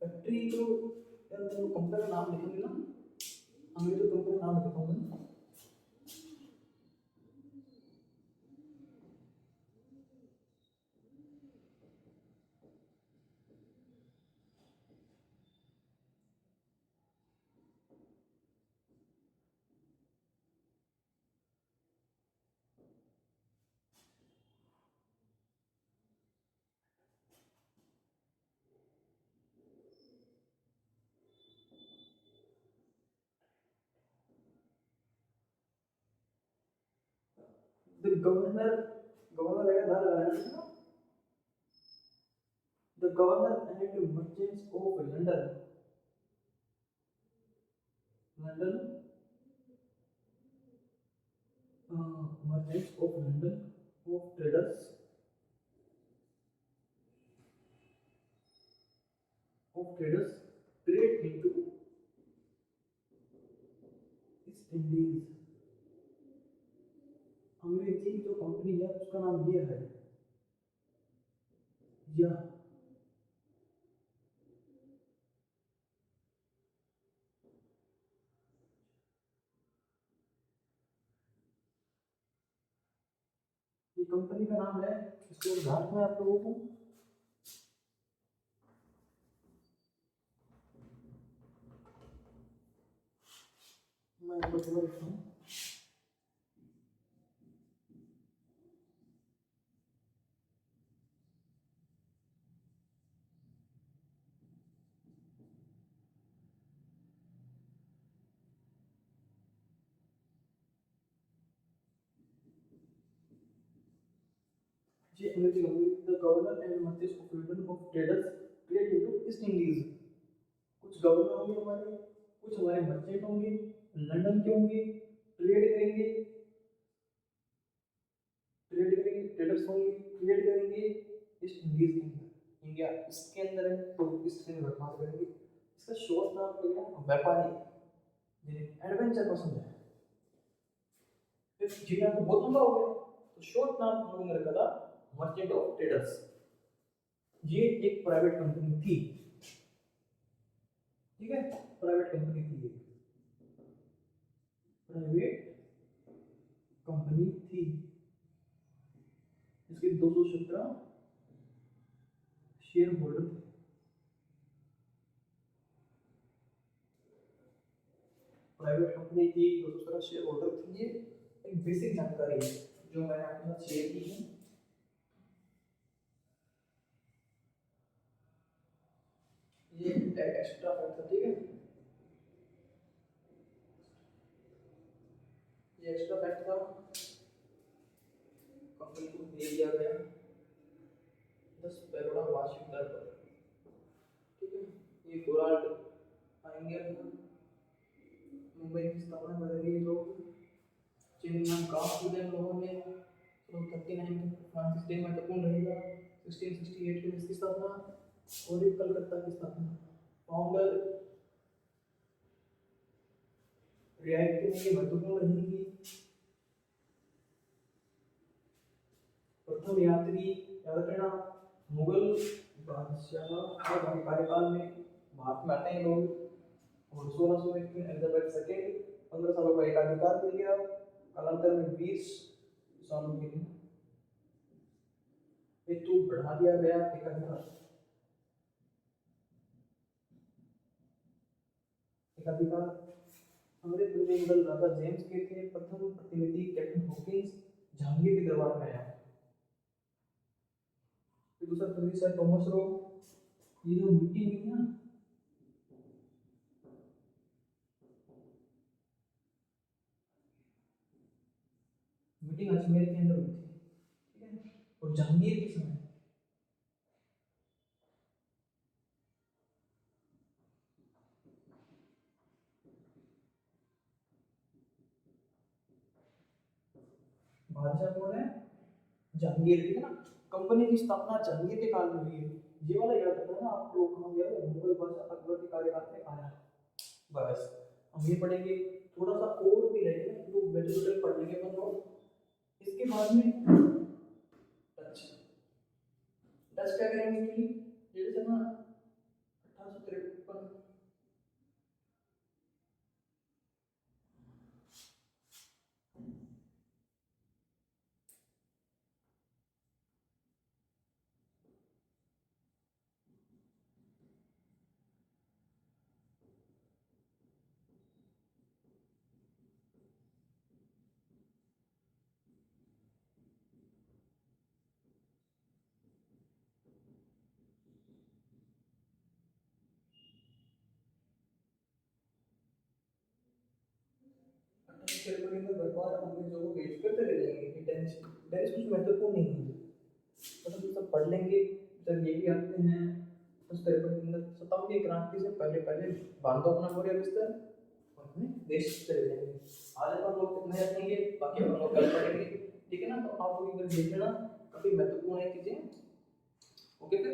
फैक्ट्री तो यार मैं कंपनी का नाम लिखेंगे ना, अंग्रेजी कंपनी का नाम लिखता हूँ मैं। द गवर्नर, गवर्नर है ना लगाना, the governor and merchants of London, London merchants of London, of traders, trade into East Indies। अंग्रेजी जो कंपनी है उसका नाम ये है, या ये कंपनी का नाम है, इसको ध्यान में आप लोगों को मैं आपको बता देता हूँ। ये अंग्रेजी company the governor and merchants of London of traders trade into east Indies. कुछ गवर्नर होंगे हमारे, कुछ हमारे मर्चेंट होंगे, लंदन के होंगे, ट्रेड करेंगे, ट्रेडर्स होंगे, ट्रेड करेंगे ईस्ट इंडीज के अंदर, इंडिया इसके अंदर है तो इसके अंदर व्यापार करेंगे। इसका शॉर्ट नाम हो गया व्यापारी, जिन्हें एडवेंचर पसंद है। फिर जी आपको बहुत लंबा हो गया तो शॉर्ट नाम हम लोगों ने रखा था मर्चेंट ऑफ ट्रेडर्स। ये एक प्राइवेट कंपनी थी, ठीक है, प्राइवेट कंपनी थी, ये प्राइवेट कंपनी थी। इसके 217 शेयर होल्डर थे। प्राइवेट कंपनी थी, 217 शेयर होल्डर थे। ये एक बेसिक जानकारी है जो मैंने आपके साथ शेयर की है। ये एक्स्ट्रा फैक्ट था, ठीक है, ये एक्स्ट्रा फैक्ट था, कंपनी को दे दिया गया 10 करोड़ वार्षिक दर पर, ठीक है। ये गोराल्ड पाइनियर था, मुंबई की स्थापना करेंगे ये लोग, चिन्ह कास्ट विलियम लोगों ने, तो 39 फ्रांसिस डे महत्वपूर्ण रहेगा, 1668 में इसकी स्थापना, और एक कलकत्ता की स्थापना, फाउंडर रियायत के लिए महत्वपूर्ण रहेंगी। प्रथम यात्री याद रखना, मुगल बादशाह के कार्यकाल में भारत में आते हैं लोग, और 1601 में एलिजाबेथ सेकेंड 15 सालों का एकाधिकार मिल गया, कालांतर में 20 सालों के लिए हेतु बढ़ा दिया गया एकाधिकार। एकाधिकार अंग्रेज प्रतिनिधि राजा जेम्स के थे, प्रथम प्रतिनिधि कैप्टन हॉकिंस जहांगीर के दरबार में आया। फिर दूसरा प्रतिनिधि सर थॉमस रो, ये जो मीटिंग हुई थी ना, मीटिंग अजमेर के अंदर हुई थी, ठीक है, और जहांगीर के समय बादशाह कौन है, जहांगीर, ठीक है ना। कंपनी की स्थापना जहांगीर के काल में हुई है। ये वाला याद रखना ना आप लोग, कहाँ गया मुगल बादशाह अकबर के कार्यकाल में आया, बस हम ये पढ़ेंगे। थोड़ा सा और भी रहेगा तो वेजिटेबल पढ़ लेंगे अपन लोग। इसके बाद में डच, डच क्या करेंगे कि जैसे ना 1853 तिरपन में घर बार अंग्रेजों को बेच कर चले जाएंगे कि डेनिस कुछ महत्वपूर्ण नहीं है, मतलब ये सब पढ़ लेंगे। जब ये भी आते हैं उस तिरपन के अंदर सतावीं क्रांति से पहले पहले बांधो अपना बोरिया बिस्तर और अपने देश चले जाएंगे। आज अपन लोग कितने रखेंगे, बाकी अपन लोग कल पढ़ेंगे, ठीक है ना। तो आप लोग इधर देख लेना, काफी महत्वपूर्ण है चीजें। ओके फिर